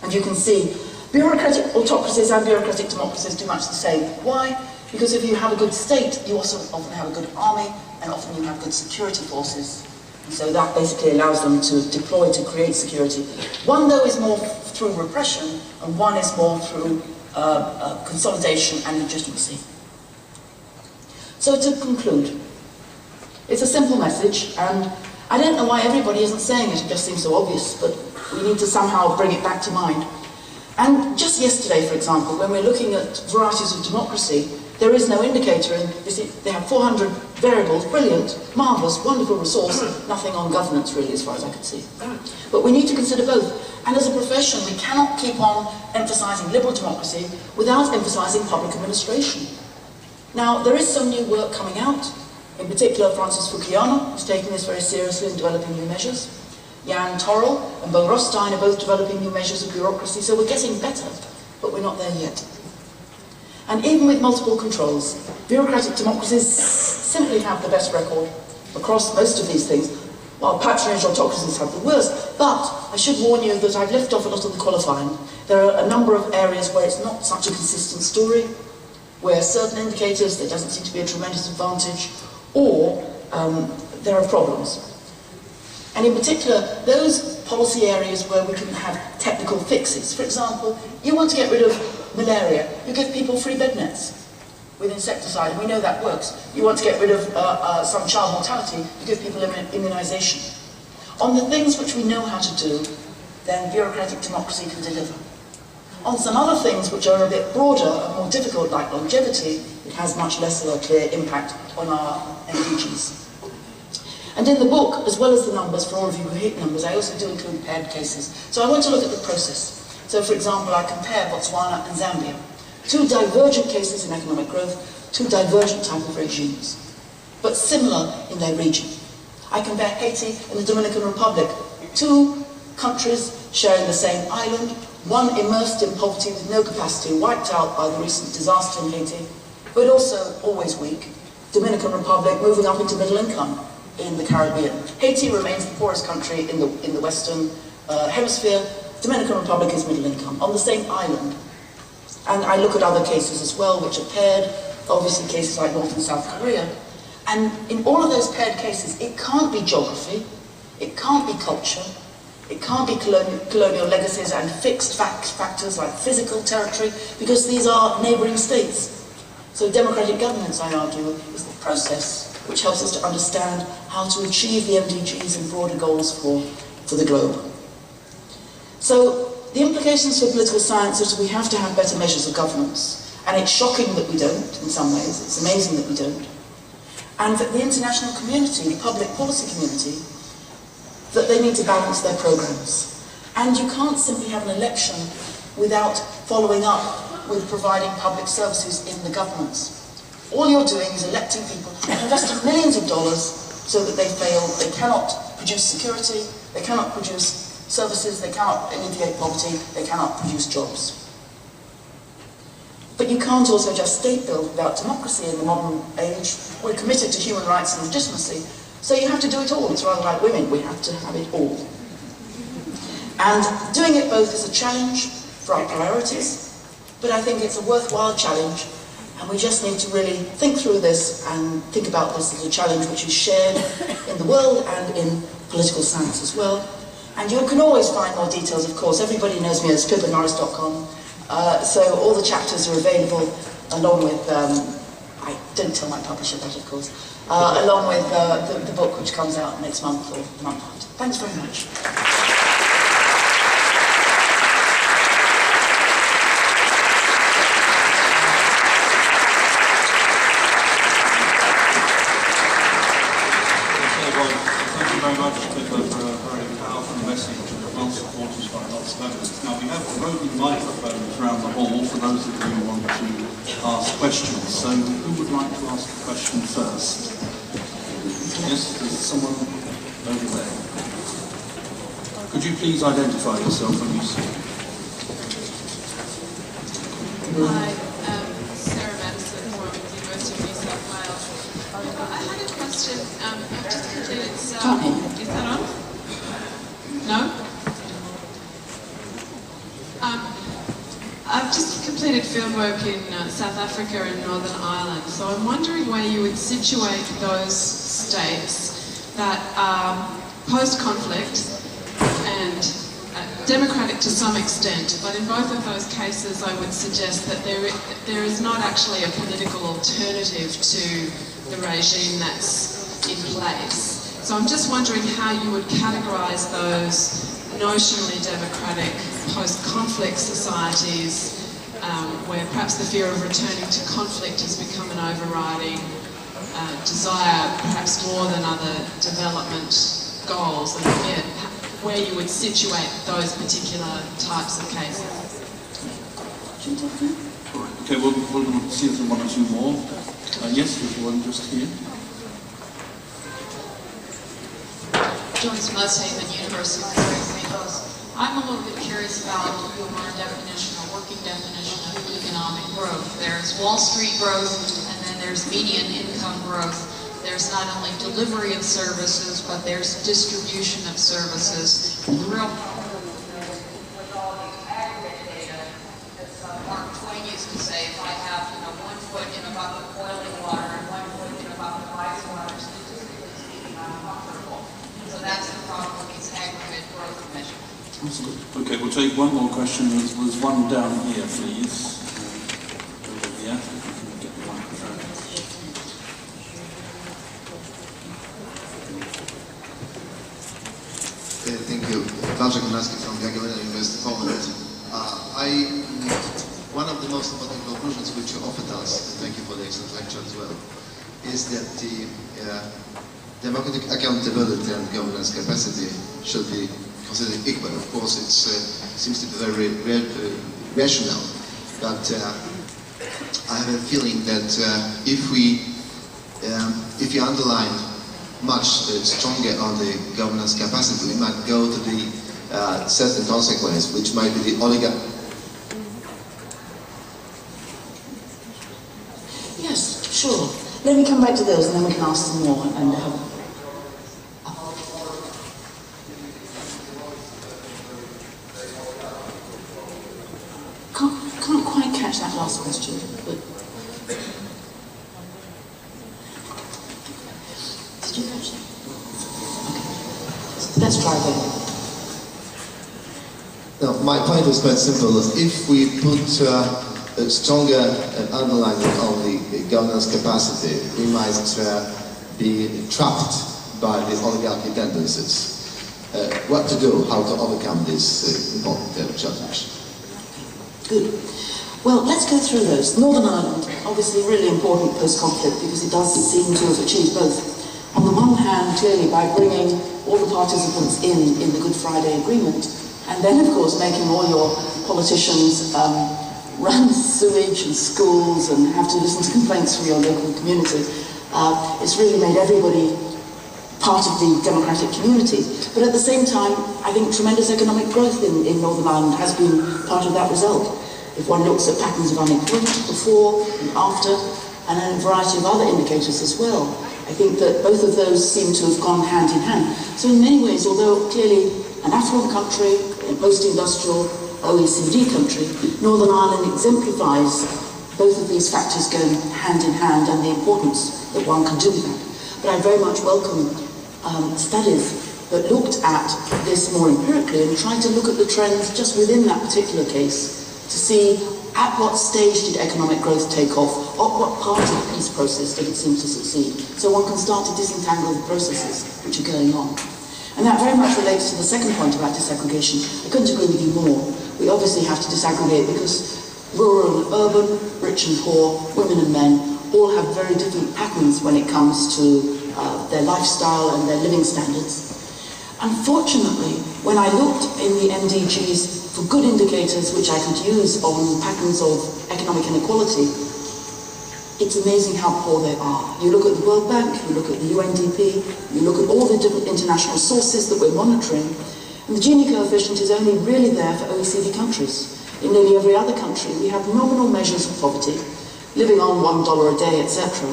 And you can see bureaucratic autocracies and bureaucratic democracies do much the same. Why? Because if you have a good state, you also often have a good army, and often you have good security forces. And so that basically allows them to deploy to create security. One, though, is more through repression, and one is more through consolidation and legitimacy. So to conclude, it's a simple message, and I don't know why everybody isn't saying it, it just seems so obvious, but we need to somehow bring it back to mind. And just yesterday, for example, when we're looking at varieties of democracy, there is no indicator, and you see, they have 400 variables, brilliant, marvellous, wonderful resource, nothing on governance really as far as I can see. But we need to consider both. And as a profession, we cannot keep on emphasising liberal democracy without emphasising public administration. Now, there is some new work coming out, in particular Francis Fukuyama, who's taking this very seriously and developing new measures. Jan Torrell and Bo Rostein are both developing new measures of bureaucracy, so we're getting better, but we're not there yet. And even with multiple controls, bureaucratic democracies simply have the best record across most of these things, while patronage autocracies have the worst. But I should warn you that I've left off a lot of the qualifying. There are a number of areas where it's not such a consistent story, where certain indicators, there doesn't seem to be a tremendous advantage, or there are problems. And in particular, those policy areas where we can have technical fixes. For example, you want to get rid of malaria, you give people free bed nets with insecticide, and we know that works. You want to get rid of some child mortality, you give people immunisation. On the things which we know how to do, then bureaucratic democracy can deliver. On some other things which are a bit broader and more difficult, like longevity, it has much less of a clear impact on our MDGs. And in the book, as well as the numbers, for all of you who hate numbers, I also do include paired cases. So I want to look at the process. So for example, I compare Botswana and Zambia. Two divergent cases in economic growth, two divergent type of regimes, but similar in their region. I compare Haiti and the Dominican Republic, two countries sharing the same island, one immersed in poverty with no capacity, wiped out by the recent disaster in Haiti, but also always weak. Dominican Republic moving up into middle income in the Caribbean. Haiti remains the poorest country in the Western Hemisphere. Dominican Republic is middle income, on the same island. And I look at other cases as well, which are paired, obviously cases like North and South Korea. And in all of those paired cases, it can't be geography, it can't be culture, it can't be colonial legacies and fixed factors like physical territory, because these are neighbouring states. So democratic governance, I argue, is the process which helps us to understand how to achieve the MDGs and broader goals for the globe. So the implications for political science is we have to have better measures of governance. And it's shocking that we don't, in some ways. It's amazing that we don't. And that the international community, the public policy community, that they need to balance their programs. And you can't simply have an election without following up with providing public services in the governments. All you're doing is electing people and investing millions of dollars so that they fail. They cannot produce security, they cannot produce services, they cannot alleviate poverty, they cannot produce jobs. But you can't also just state build without democracy in the modern age. We're committed to human rights and legitimacy, so you have to do it all. It's rather like women, we have to have it all. And doing it both is a challenge for our priorities, but I think it's a worthwhile challenge. And we just need to really think through this and think about this as a challenge which is shared in the world and in political science as well. And you can always find more details, of course. Everybody knows me as PippaNorris.com. So all the chapters are available along with, I don't tell my publisher that, of course, along with the book which comes out next month or the month after. Thanks very much. Very much, Pippa, for a very powerful message and well supported by lots of evidence. Now we have roving microphones around the hall for those of you who want to ask questions. So who would like to ask a question first? Yes, there's someone over there. Could you please identify yourself when you speak? Hi, Sarah Madison from the University of New South Wales. I had a question. I've just completed is that on? No? I've just completed fieldwork in South Africa and Northern Ireland, so I'm wondering where you would situate those states that are post-conflict and democratic to some extent, but in both of those cases I would suggest that there is not actually a political alternative to the regime that's in place. So I'm just wondering how you would categorise those notionally democratic post-conflict societies where perhaps the fear of returning to conflict has become an overriding desire, perhaps more than other development goals, and where you would situate those particular types of cases. Okay, we'll see if there's one or two more. Yes, there's one just here. Joyce Mushaven, University of St. Louis. I'm a little bit curious about your definition, or working definition of economic growth. There's Wall Street growth, and then there's median income growth. There's not only delivery of services, but there's distribution of services. The real problem with all these aggregate data, as Mark Twain used to say, if I have 1 foot in a bucket of boiling water and 1 foot in a bucket of ice water, statistically speaking, I'm comfortable. So that's the problem with these aggregate growth measures. Okay, we'll take one more question. There's one down here, please. Over here, if we can get the microphone. Thank you. Patrick Manaski from Jagiellonian University, Poland. One of the most important conclusions which you offered us, and thank you for the excellent lecture as well, is that the democratic accountability and governance capacity should be considered equal. Of course, it seems to be very rational, but I have a feeling that if you underline much stronger on the governance capacity, we might go to the certain consequence, which might be the oligarchy. Yes, sure. Let me come back to those and then we can ask some more. And can't quite catch that last question. But did you catch that? Okay. Let's try again. No, my point was quite simple. If we put a stronger underlining on the governance capacity, we might be trapped by the oligarchy tendencies. What to do, how to overcome this important challenge? Good. Well, let's go through those. Northern Ireland, obviously really important post-conflict because it does seem to have achieved both. On the one hand, clearly by bringing all the participants in the Good Friday Agreement, and then of course making all your politicians run sewage and schools and have to listen to complaints from your local community. It's really made everybody part of the democratic community. But at the same time, I think tremendous economic growth in Northern Ireland has been part of that result. If one looks at patterns of unemployment before and after, and then a variety of other indicators as well, I think that both of those seem to have gone hand in hand. So in many ways, although clearly an affluent country, a post-industrial OECD country, Northern Ireland exemplifies both of these factors going hand in hand and the importance that one can do that. But I very much welcome studies that looked at this more empirically and tried to look at the trends just within that particular case to see at what stage did economic growth take off, or what part of the peace process did it seem to succeed. So one can start to disentangle the processes which are going on. And that very much relates to the second point about disaggregation. I couldn't agree with you more. We obviously have to disaggregate because rural and urban, rich and poor, women and men, all have very different patterns when it comes to their lifestyle and their living standards. Unfortunately, when I looked in the MDGs for good indicators which I could use on patterns of economic inequality, it's amazing how poor they are. You look at the World Bank, you look at the UNDP, you look at all the different international sources that we're monitoring, and the Gini coefficient is only really there for OECD countries. In nearly every other country, we have nominal measures of poverty, living on $1 a day, etc.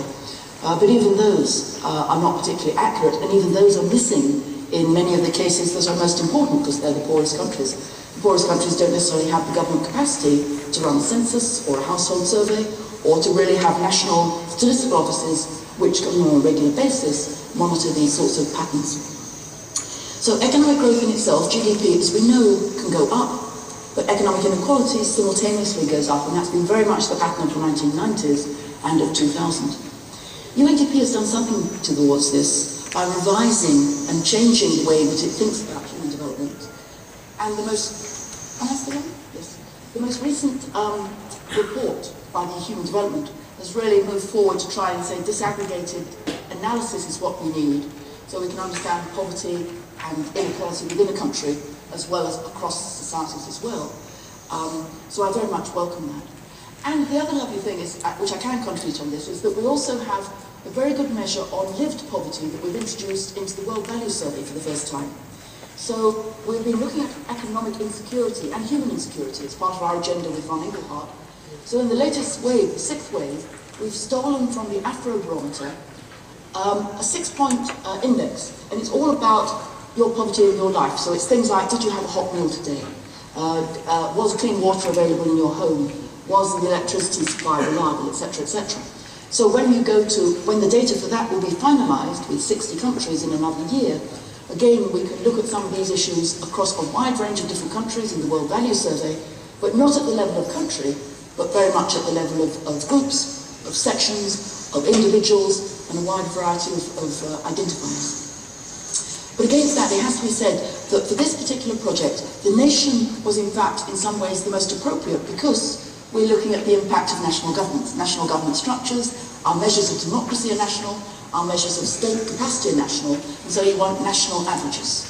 But even those are not particularly accurate, and even those are missing in many of the cases that are most important because they're the poorest countries. The poorest countries don't necessarily have the government capacity to run a census or a household survey or to really have national statistical offices which can on a regular basis monitor these sorts of patterns. So economic growth in itself, GDP, as we know, can go up, but economic inequality simultaneously goes up, and that's been very much the pattern of the 1990s and of 2000. UNDP has done something towards this by revising and changing the way that it thinks about human development. And the most recent report by the Human Development has really moved forward to try and say disaggregated analysis is what we need, so we can understand poverty and inequality within a country as well as across societies as well. So I very much welcome that. And the other lovely thing is, which I can contribute on this, is that we also have a very good measure on lived poverty that we've introduced into the World Values Survey for the first time. So we've been looking at economic insecurity and human insecurity as part of our agenda with Von Engelhardt. So in the latest wave, the 6th wave, we've stolen from the Afrobarometer a 6-point index, and it's all about your poverty in your life. So it's things like, did you have a hot meal today? Was clean water available in your home? Was the electricity supply reliable, etc., etc. So when the data for that will be finalised with 60 countries in another year, again, we can look at some of these issues across a wide range of different countries in the World Values Survey, but not at the level of country, but very much at the level of groups, of sections, of individuals, and a wide variety of identifiers. But against that, it has to be said that for this particular project, the nation was in fact, in some ways, the most appropriate because we're looking at the impact of national government structures, our measures of democracy are national, our measures of state capacity are national, and so you want national averages.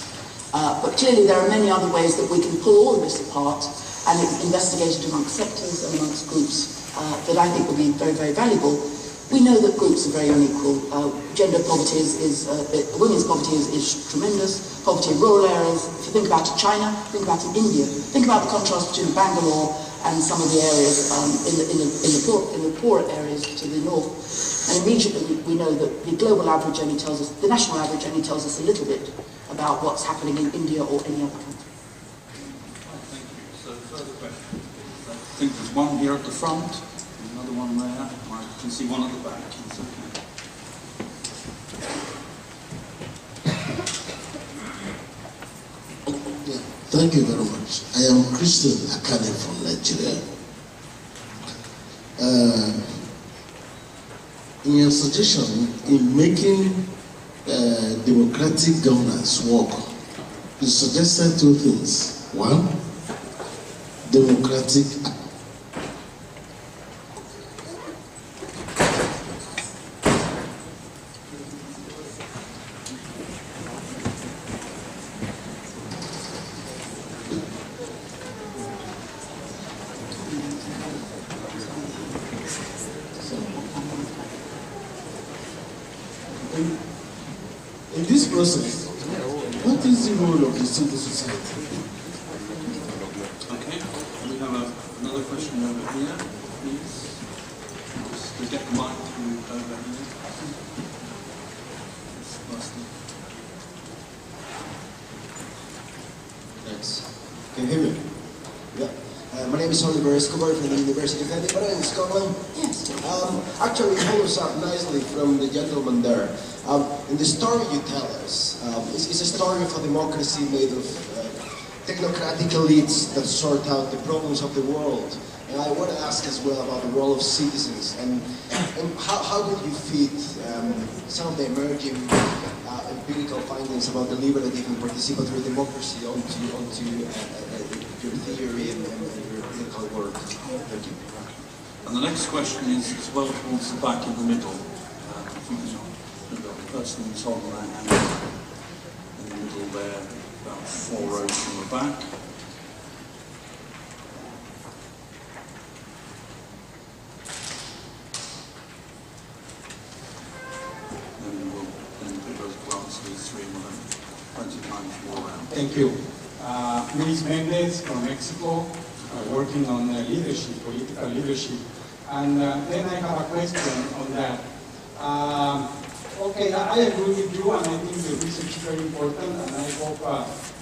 But clearly there are many other ways that we can pull all of this apart and investigate it amongst sectors and amongst groups that I think will be very, very valuable. We know that groups are very unequal. Gender poverty women's poverty is tremendous. Poverty in rural areas. If you think about China, think about India. Think about the contrast between Bangalore and some of the areas in the poorer areas to the north. And immediately we know that the global average only tells us, the national average only tells us a little bit about what's happening in India or any other country. Thank you. So further questions? I think there's one here at the front, another one there. I can see one at the back. It's okay. Yeah, thank you very much. I am Christian Akane from Nigeria. In your suggestion, in making democratic governance work, you suggested 2 things. One, democratic in this process, what is the role of the civil society? Okay, we have another question over here, please. Just to get the mic to over here. Thanks. Can you hear me? Yeah. My name is Oliver Escobar from the University of Edinburgh in Scotland. Yes. Actually, it follows up nicely from the gentleman there. In the story you tell us, it's a story of a democracy made of technocratic elites that sort out the problems of the world. And I want to ask as well about the role of citizens and how would you fit some of the emerging empirical findings about deliberative and participatory democracy onto your theory and your clinical work? Thank you. And the next question is as well towards the back in the middle. I think the person who's holding that hand in the middle there, about 4 rows from the back. Thank you. Luis Mendez from Mexico, working on leadership, political leadership. And then I have a question on that. Okay, I agree with you, and I think the research is very important, and I hope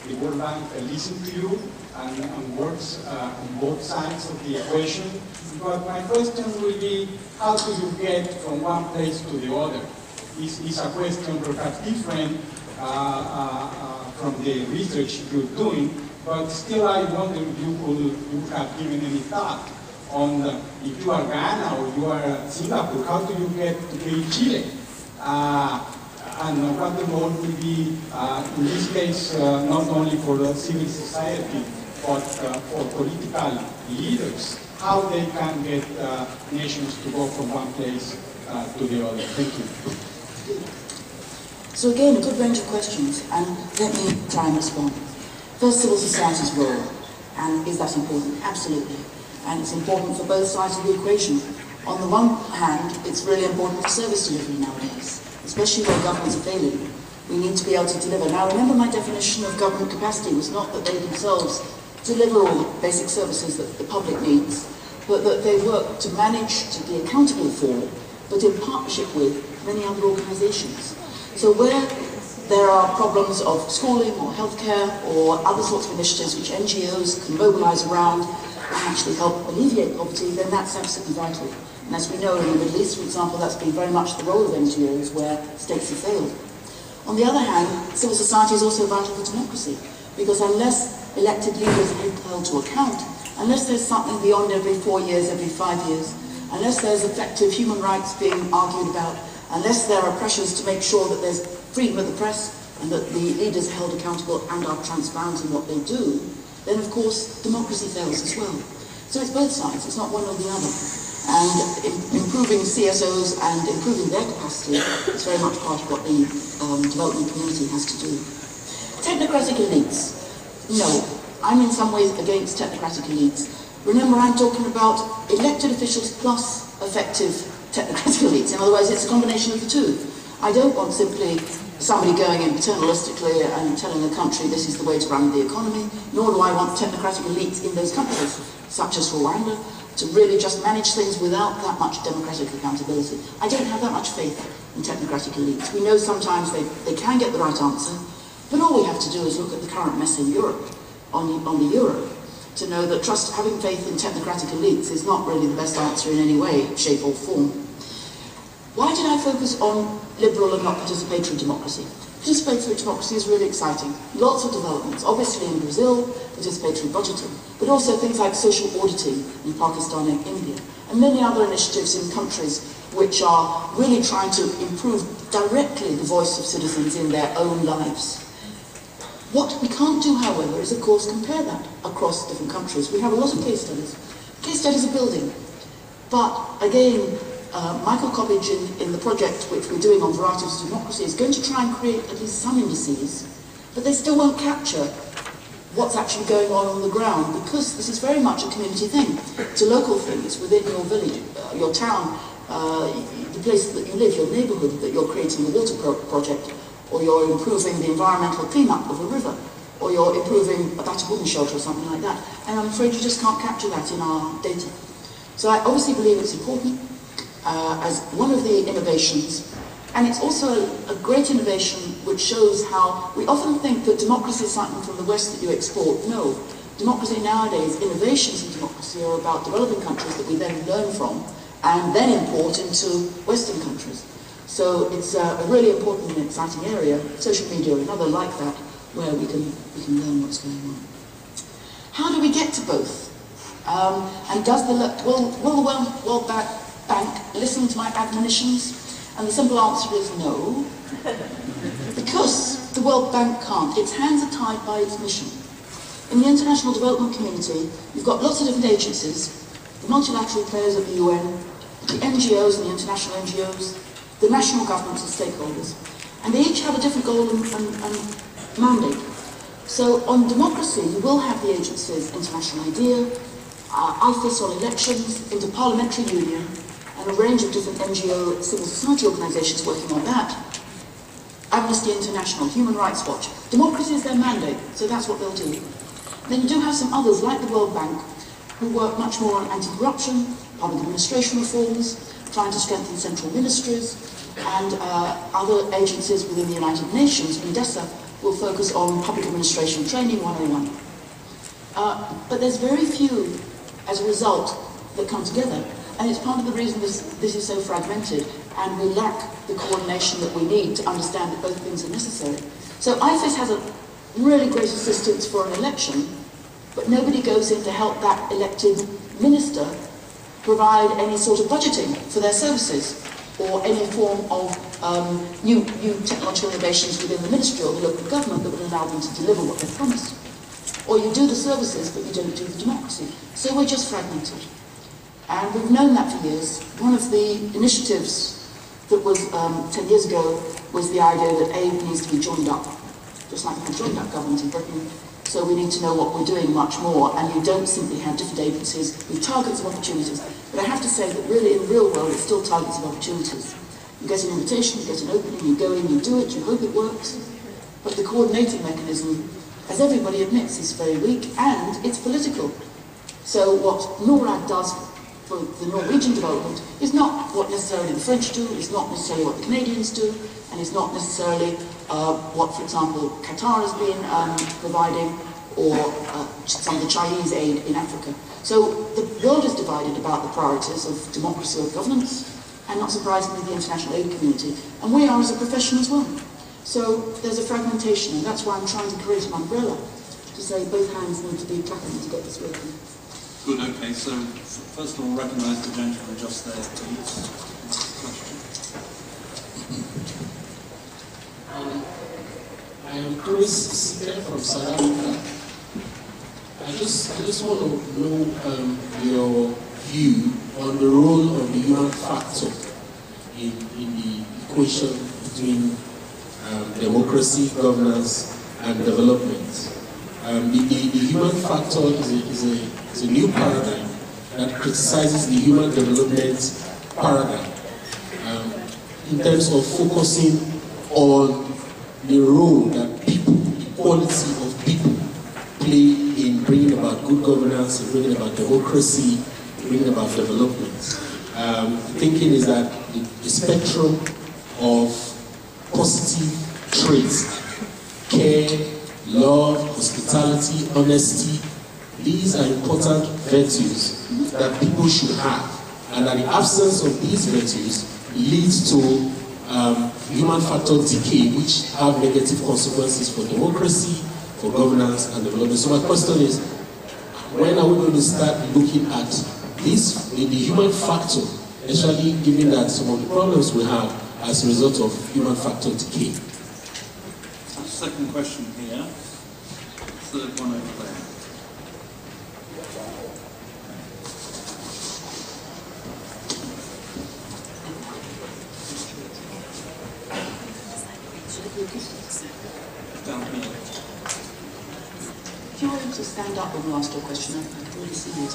the World Bank listens to you and works on both sides of the equation. But my question will be, how do you get from one place to the other? Is a question perhaps different from the research you're doing, but still I wonder if you have given any thought on if you are Ghana or you are Singapore, how do you get to be Chile? And what the role will be, in this case, not only for the civil society, but for political leaders how they can get nations to go from one place to the other. Thank you. So again, a good range of questions, and let me try and respond. First, civil society's role, and is that important? Absolutely. And it's important for both sides of the equation. On the one hand, it's really important for service delivery nowadays, especially where governments are failing. We need to be able to deliver. Now, remember, my definition of government capacity was not that they themselves deliver all the basic services that the public needs, but that they work to manage, to be accountable for, but in partnership with many other organisations. So where there are problems of schooling or healthcare or other sorts of initiatives which NGOs can mobilise around and actually help alleviate poverty, then that's absolutely vital. And as we know in the Middle East, for example, that's been very much the role of NGOs where states have failed. On the other hand, civil society is also vital for democracy, because unless elected leaders are held to account, unless there's something beyond every 4 years, every 5 years, unless there's effective human rights being argued about, unless there are pressures to make sure that there's freedom of the press and that the leaders are held accountable and are transparent in what they do, then of course democracy fails as well. So it's both sides, it's not one or the other. And improving CSOs and improving their capacity is very much part of what the development community has to do. Technocratic elites. No, I'm in some ways against technocratic elites. Remember, I'm talking about elected officials plus effective technocratic elites. In other words, it's a combination of the two. I don't want simply somebody going in paternalistically and telling the country this is the way to run the economy, nor do I want technocratic elites in those countries, such as Rwanda, to really just manage things without that much democratic accountability. I don't have that much faith in technocratic elites. We know sometimes they can get the right answer, but all we have to do is look at the current mess in Europe, on the euro, to know that having faith in technocratic elites is not really the best answer in any way, shape or form. Why did I focus on liberal and not participatory democracy? Participatory democracy is really exciting. Lots of developments, obviously in Brazil, participatory budgeting, but also things like social auditing in Pakistan and India, and many other initiatives in countries which are really trying to improve directly the voice of citizens in their own lives. What we can't do, however, is of course compare that across different countries. We have a lot of case studies. Case studies are building. But again, Michael Coppage in the project which we're doing on varieties of democracy is going to try and create at least some indices, but they still won't capture what's actually going on the ground, because this is very much a community thing. It's a local thing. It's within your village, your town, the place that you live, your neighbourhood, that you're creating a water project, or you're improving the environmental clean-up of a river, or you're improving a battered women's shelter or something like that. And I'm afraid you just can't capture that in our data. So I obviously believe it's important as one of the innovations, and it's also a great innovation which shows how we often think that democracy is something from the West that you export. No, democracy nowadays, innovations in democracy are about developing countries that we then learn from and then import into Western countries. So it's a really important and exciting area. Social media, another like that, where we can learn what's going on. How do we get to both? And does will the World Bank listen to my admonitions? And the simple answer is no, because the World Bank can't. Its hands are tied by its mission. In the international development community, you've got lots of different agencies, the multilateral players at the UN, the NGOs and the international NGOs, the national governments and stakeholders, and they each have a different goal and mandate. So on democracy, you will have the agencies International IDEA, IFIS on elections, Interparliamentary Union, and a range of different NGO civil society organisations working on that. Amnesty International, Human Rights Watch. Democracy is their mandate, so that's what they'll do. Then you do have some others, like the World Bank, who work much more on anti-corruption, public administration reforms, trying to strengthen central ministries, and other agencies within the United Nations, UNDESA, will focus on public administration training 101. But there's very few, as a result, that come together. And it's part of the reason this is so fragmented, and we lack the coordination that we need to understand that both things are necessary. So IFIS has a really great assistance for an election, but nobody goes in to help that elected minister provide any sort of budgeting for their services, or any form of new technological innovations within the ministry or the local government that would allow them to deliver what they promised. Or you do the services, but you don't do the democracy. So we're just fragmented. And we've known that for years. One of the initiatives that was 10 years ago was the idea that aid needs to be joined up, just like we joined up government in Britain. So we need to know what we're doing much more, and you don't simply have different agencies with targets of opportunities. But I have to say that really in the real world it's still targets of opportunities. You get an invitation, you get an opening, you go in, you do it, you hope it works. But the coordinating mechanism, as everybody admits, is very weak, and it's political. So what NORAD does for the Norwegian development is not what necessarily the French do, it's not necessarily what the Canadians do, and it's not necessarily what, for example, Qatar has been providing, or some of the Chinese aid in Africa. So the world is divided about the priorities of democracy or governance, and not surprisingly the international aid community, and we are as a profession as well. So there's a fragmentation, and that's why I'm trying to create an umbrella to say both hands need to be clapping to get this working. Good, okay, so first of all, recognise the gentleman just there, please. Question. I am Chris Sike from South Africa. I just want to know your view on the role of the human factor in the equation between democracy, governance, and development. The human factor is a new paradigm that criticizes the human development paradigm in terms of focusing on the role that people, the quality of people, play in bringing about good governance, in bringing about democracy, bringing about development. Thinking is that the spectrum of positive traits, care, love, hospitality, honesty, these are important virtues that people should have, and that the absence of these virtues leads to human factor decay, which have negative consequences for democracy, for governance and development. So my question is, when are we going to start looking at this, the human factor, especially given that some of the problems we have as a result of human factor decay? Second question here. Third one over there. Down here. If you wanted to stand up when you asked your question, I can really see you.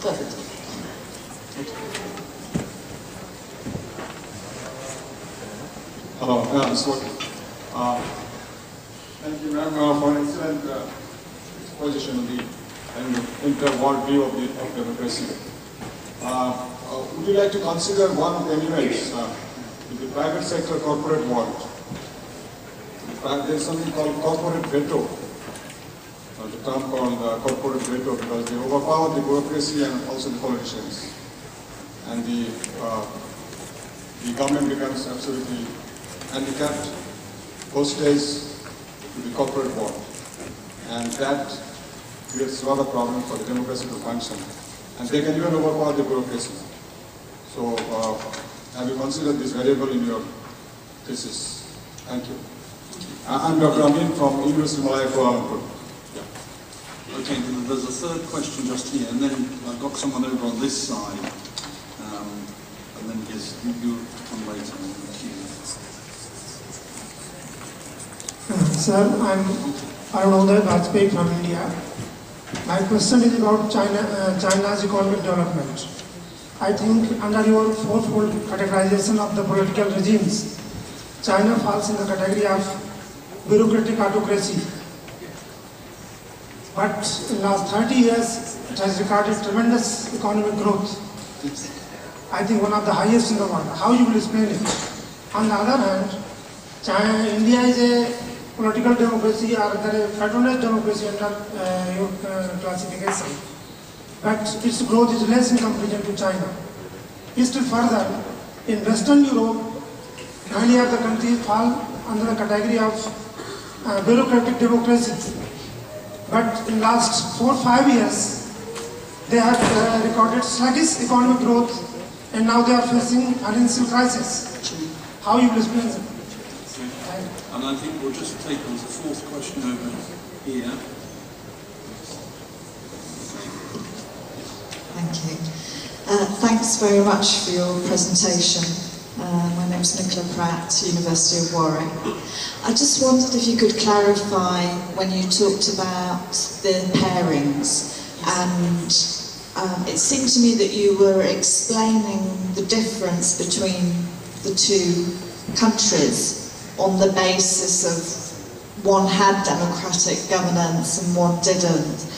Perfect. Hello, it's working. Thank you, ma'am, for an excellent exposition of the inter-world view of democracy. Would you like to consider one of the elements in the private sector corporate world? There's something called corporate veto. The term called corporate veto, because they overpower the bureaucracy and also the politicians. And the government becomes absolutely handicapped, hostage to the corporate world. And that creates a lot of problems for the democracy to function. And they can even overpower the bureaucracy. So have you considered this variable in your thesis? Thank you. I'm Dr. Amin from University of Malaya, Kuala Lumpur. Okay, there's a third question just here, and then I've got someone over on this side, and then yes, you come later in the queue. Sir, I'm Arunodaya Bajpayee from India. My question is about China's economic development. I think under your fourfold categorization of the political regimes, China falls in the category of bureaucratic autocracy. But in the last 30 years, it has recorded tremendous economic growth. I think one of the highest in the world. How you will explain it? On the other hand, India is a political democracy or a federalist democracy under your classification. But its growth is less in comparison to China. Still further, in Western Europe, many of the countries fall under the category of bureaucratic democracy. But in the last 4 or 5 years, they have recorded sluggish economic growth, and now they are facing financial crisis. How you will explain it? And I think we'll just take on the fourth question over here. Thank you. Thanks very much for your presentation. My name is Nicola Pratt, University of Warwick. I just wondered if you could clarify when you talked about the pairings, and it seemed to me that you were explaining the difference between the two countries on the basis of one had democratic governance and one didn't.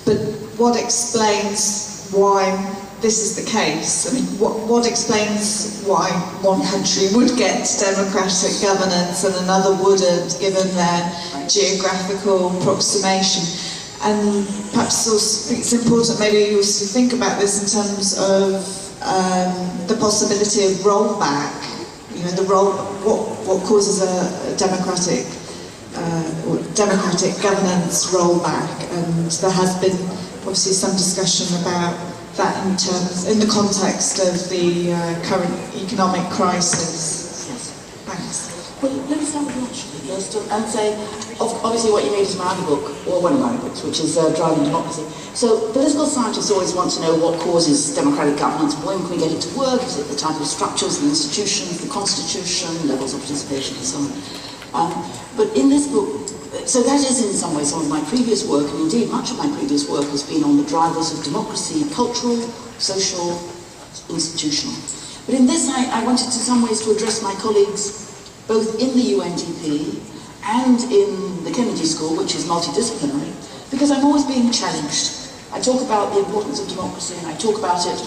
But what explains why this is the case? I mean, what explains why one country would get democratic governance and another wouldn't, given their geographical approximation? And perhaps also it's important maybe also to think about this in terms of the possibility of rollback. You know, what causes a democratic governance rollback, and there has been obviously some discussion about that in the context of the current economic crisis. Yes. Thanks. Well, let me start with you actually first and say, obviously what you need is my other book, or one of my books, which is Driving Democracy. So political scientists always want to know what causes democratic governance, when can we get it to work, is it the type of structures, the institutions, the constitution, levels of participation and so on. But in this book, so that is in some ways some of my previous work, and indeed much of my previous work has been on the drivers of democracy, cultural, social, institutional. But in this I wanted in some ways to address my colleagues both in the UNDP and in the Kennedy School, which is multidisciplinary, because I'm always being challenged. I talk about the importance of democracy, and I talk about it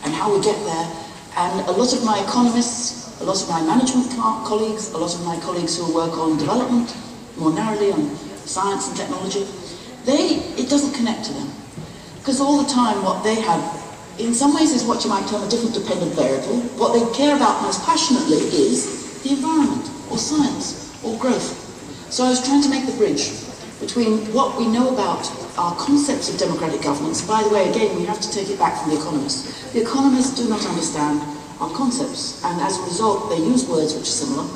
and how we get there, and a lot of my economists, a lot of my management colleagues, a lot of my colleagues who work on development, more narrowly on science and technology, it doesn't connect to them. Because all the time what they have, in some ways, is what you might term a different dependent variable. What they care about most passionately is the environment, or science, or growth. So I was trying to make the bridge between what we know about our concepts of democratic governance. By the way, again, we have to take it back from the economists. The economists do not understand our concepts, and as a result, they use words which are similar,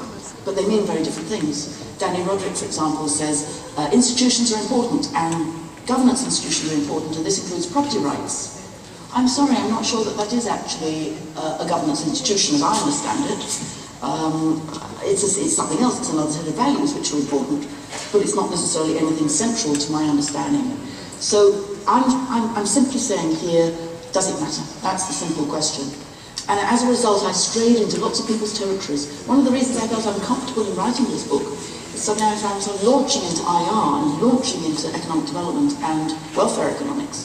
but they mean very different things. Danny Roderick, for example, says institutions are important, and governance institutions are important, and this includes property rights. I'm sorry, I'm not sure that that is actually a governance institution as I understand it. It's something else, it's another set of values which are important, but it's not necessarily anything central to my understanding. So I'm simply saying here, does it matter? That's the simple question. And as a result, I strayed into lots of people's territories. One of the reasons I felt uncomfortable in writing this book is suddenly I found myself launching into IR and launching into economic development and welfare economics.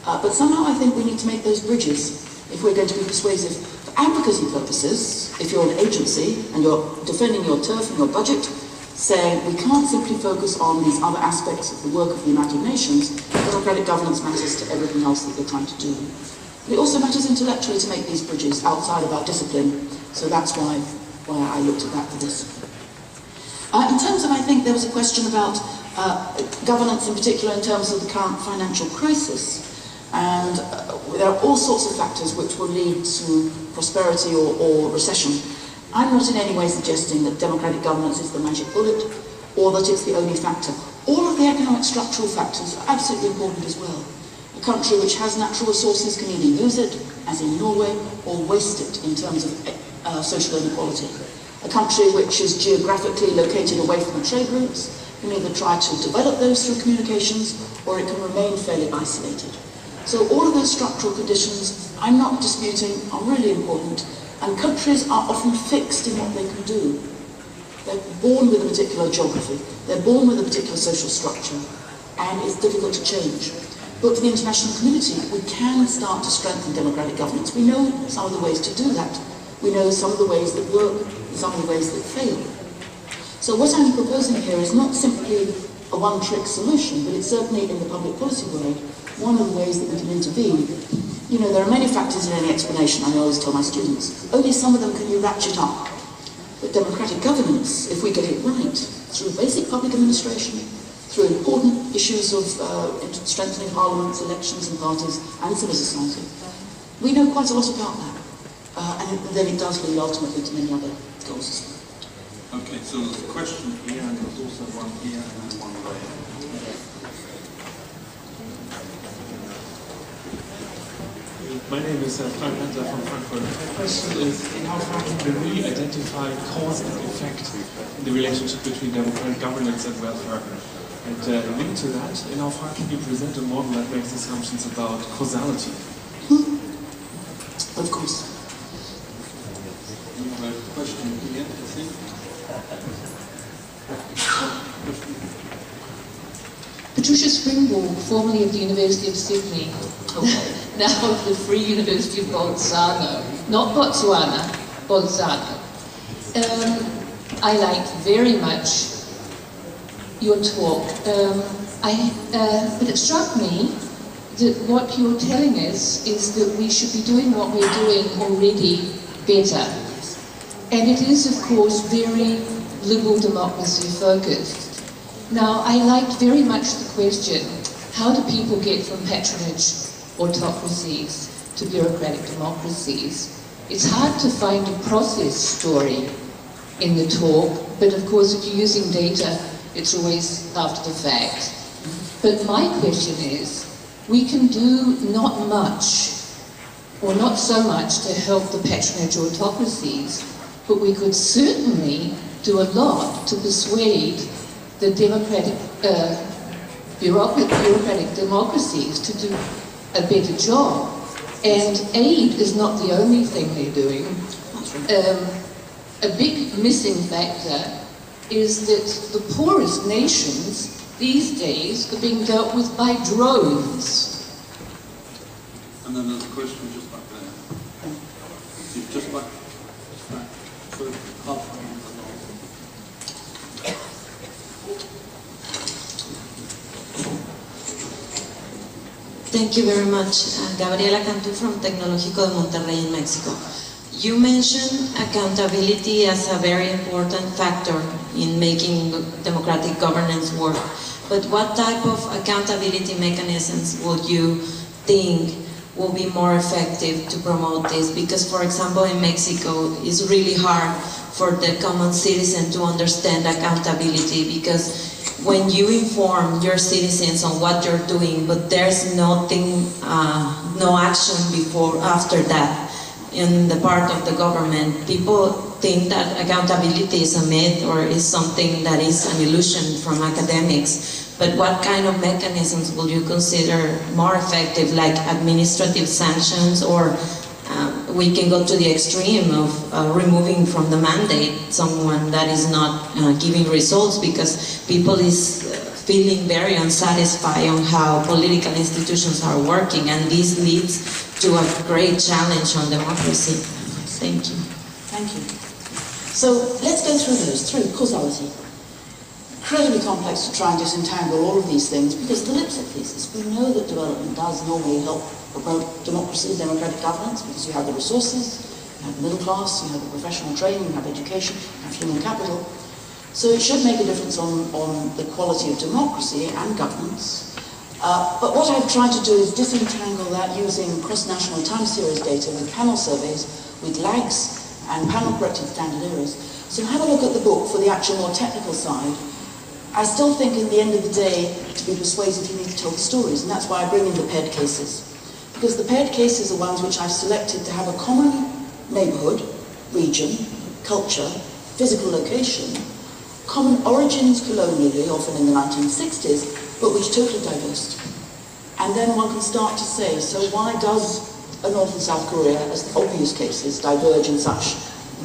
But somehow I think we need to make those bridges if we're going to be persuasive. For advocacy purposes, if you're an agency and you're defending your turf and your budget, saying we can't simply focus on these other aspects of the work of the United Nations, democratic governance matters to everything else that you're trying to do. But it also matters intellectually to make these bridges outside of our discipline, so that's why I looked at that for this. In terms of, I think there was a question about governance in particular in terms of the current financial crisis, and there are all sorts of factors which will lead to prosperity or recession. I'm not in any way suggesting that democratic governance is the magic bullet, or that it's the only factor. All of the economic structural factors are absolutely important as well. A country which has natural resources can either use it, as in Norway, or waste it in terms of social inequality. A country which is geographically located away from the trade routes can either try to develop those through communications, or it can remain fairly isolated. So all of those structural conditions, I'm not disputing, are really important, and countries are often fixed in what they can do. They're born with a particular geography, they're born with a particular social structure, and it's difficult to change. But for the international community, we can start to strengthen democratic governance. We know some of the ways to do that. We know some of the ways that work and some of the ways that fail. So what I'm proposing here is not simply a one-trick solution, but it's certainly in the public policy world one of the ways that we can intervene. You know, there are many factors in any explanation, I always tell my students. Only some of them can you ratchet up. But democratic governance, if we get it right, through basic public administration, through important issues of strengthening parliaments, elections and parties, and civil society, we know quite a lot about that. And then it does lead ultimately to many other goals as well. Okay, so there's a question here, and there's also one here, and then one there. My name is Frank Hunter from Frankfurt. My question is, how far can we really identify cause and effect in the relationship between democratic governance and welfare? And linked to that, in how far can you present a model that makes assumptions about causality? Of course. You have a question again, I think. Patricia Springborg, formerly of the University of Sydney, now of the Free University of Bolzano, not Botswana, Bolzano. I liked very much your talk, but it struck me that what you're telling us is that we should be doing what we're doing already better. And it is, of course, very liberal democracy focused. Now, I liked very much the question, how do people get from patronage autocracies to bureaucratic democracies? It's hard to find a process story in the talk, but of course, if you're using data, it's always after the fact. But my question is, we can do not much, or not so much to help the patronage autocracies, but we could certainly do a lot to persuade the bureaucratic democracies to do a better job. And aid is not the only thing they're doing. A big missing factor is that the poorest nations these days are being dealt with by drones. And then there's a question just back there. Just back. So halfway. Thank you very much. Gabriela Cantú from Tecnológico de Monterrey in Mexico. You mentioned accountability as a very important factor in making democratic governance work. But what type of accountability mechanisms would you think will be more effective to promote this? Because, for example, in Mexico, it's really hard for the common citizen to understand accountability, because when you inform your citizens on what you're doing, but there's nothing, no action after that in the part of the government, people think that accountability is a myth or is something that is an illusion from academics. But what kind of mechanisms will you consider more effective, like administrative sanctions, or we can go to the extreme of removing from the mandate someone that is not giving results because people is feeling very unsatisfied on how political institutions are working, and this leads to a great challenge on democracy. Thank you. Thank you. So let's go through causality. Incredibly complex to try and disentangle all of these things, because the lipstick thesis, we know that development does normally help promote democracy, democratic governance, because you have the resources, you have the middle class, you have the professional training, you have education, you have human capital. So it should make a difference on the quality of democracy and governance. But what I've tried to do is disentangle that using cross-national time series data with panel surveys, with lags and panel-corrected standard errors. So have a look at the book for the actual more technical side. I still think in the end of the day, to be persuasive, you need to tell the stories, and that's why I bring in the paired cases. Because the paired cases are ones which I've selected to have a common neighbourhood, region, culture, physical location, common origins colonially, often in the 1960s, but which totally diverged. And then one can start to say, so why does a North and South Korea, as the obvious cases, diverge in such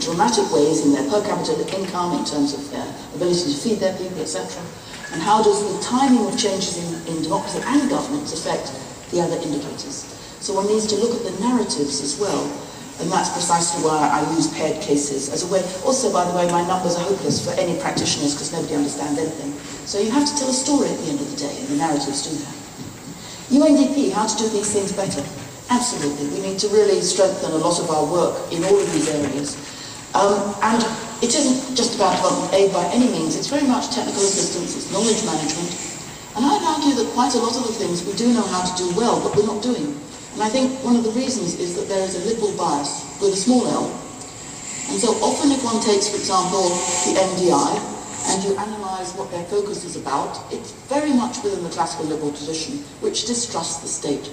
dramatic ways in their per capita income, in terms of their ability to feed their people, etc. And how does the timing of changes in democracy and governance affect the other indicators? So one needs to look at the narratives as well, and that's precisely why I use paired cases as a way. Also, by the way, my numbers are hopeless for any practitioners because nobody understands anything. So you have to tell a story at the end of the day, and the narratives do that. UNDP, how to do these things better? Absolutely, we need to really strengthen a lot of our work in all of these areas. And it isn't just about development aid by any means, it's very much technical assistance, it's knowledge management. And I'd argue that quite a lot of the things we do know how to do well, but we're not doing. And I think one of the reasons is that there is a liberal bias with a small l. And so often if one takes, for example, the NDI, and you analyse what their focus is about, it's very much within the classical liberal tradition, which distrusts the state.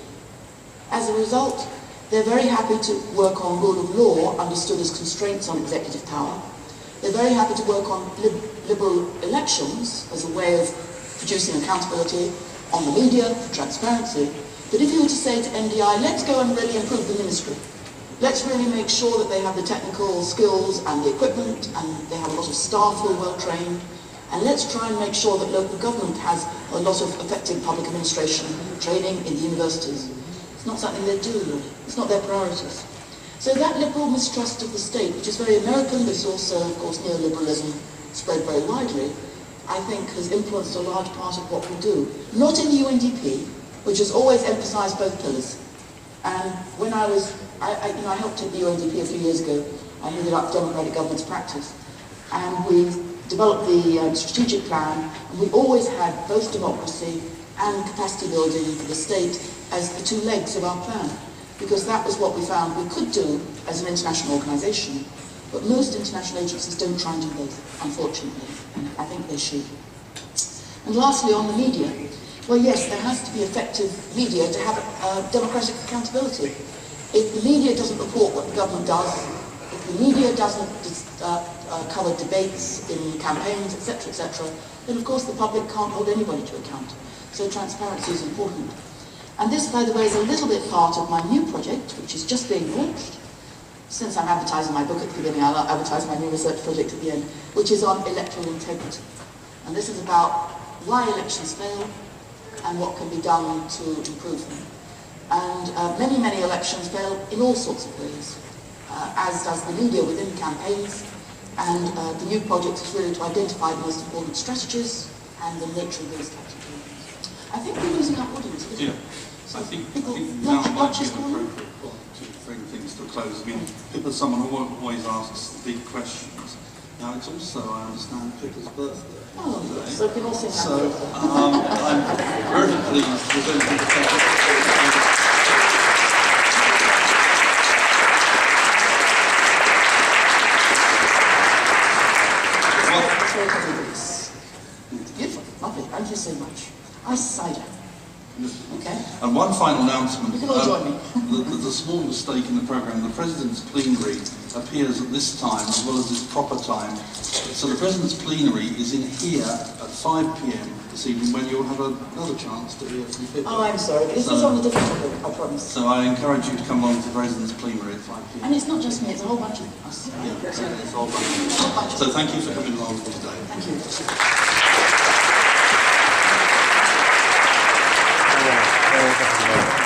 As a result, They're very happy to work on rule of law, understood as constraints on executive power. They're very happy to work on liberal elections as a way of producing accountability on the media, transparency. But if you were to say to MDI, let's go and really improve the ministry, let's really make sure that they have the technical skills and the equipment, and they have a lot of staff who are well trained, and let's try and make sure that local government has a lot of effective public administration training in the universities. It's not something they do, really. It's not their priorities. So that liberal mistrust of the state, which is very American, but it's also, of course, neoliberalism spread very widely, I think has influenced a large part of what we do. Not in the UNDP, which has always emphasized both pillars. And when I helped at the UNDP a few years ago. I headed up democratic governance practice. And we developed the strategic plan, and we always had both democracy and capacity building for the state as the two legs of our plan, because that was what we found we could do as an international organisation. But most international agencies don't try and do both, unfortunately, and I think they should. And lastly, on the media, well, yes, there has to be effective media to have democratic accountability. If the media doesn't report what the government does, if the media doesn't cover debates in campaigns, etc., then of course the public can't hold anybody to account. So transparency is important. And this, by the way, is a little bit part of my new project, which is just being launched. Since I'm advertising my book at the beginning, I'll advertise my new research project at the end, which is on electoral integrity. And this is about why elections fail and what can be done to improve them. And many, many elections fail in all sorts of ways, as does the media within campaigns. And the new project is really to identify the most important strategies and the nature of those types of problems. I think we're losing our audience. Yeah. I think now might be an appropriate point to bring things to a close. I mean, Pippa's someone who always asks big questions. Now, it's also, I understand, Pippa's birthday. Oh, yes. So we can all sing happy birthday. I'm very pleased to present you the It's beautiful, lovely. Thank you so much. Ice cider. Okay. And one final announcement. You can all join me. There's a small mistake in the programme. The President's plenary appears at this time as well as its proper time. So the President's plenary is in here at 5 p.m. this evening, when you'll have another chance to hear from Pippa. Oh, I'm sorry, but this is on a different topic, I promise. So I encourage you to come along to the President's plenary at 5 p.m. And it's not just me, it's a whole bunch of us. Yeah, it's a whole bunch. So thank you for coming along today. Thank you. Thank you.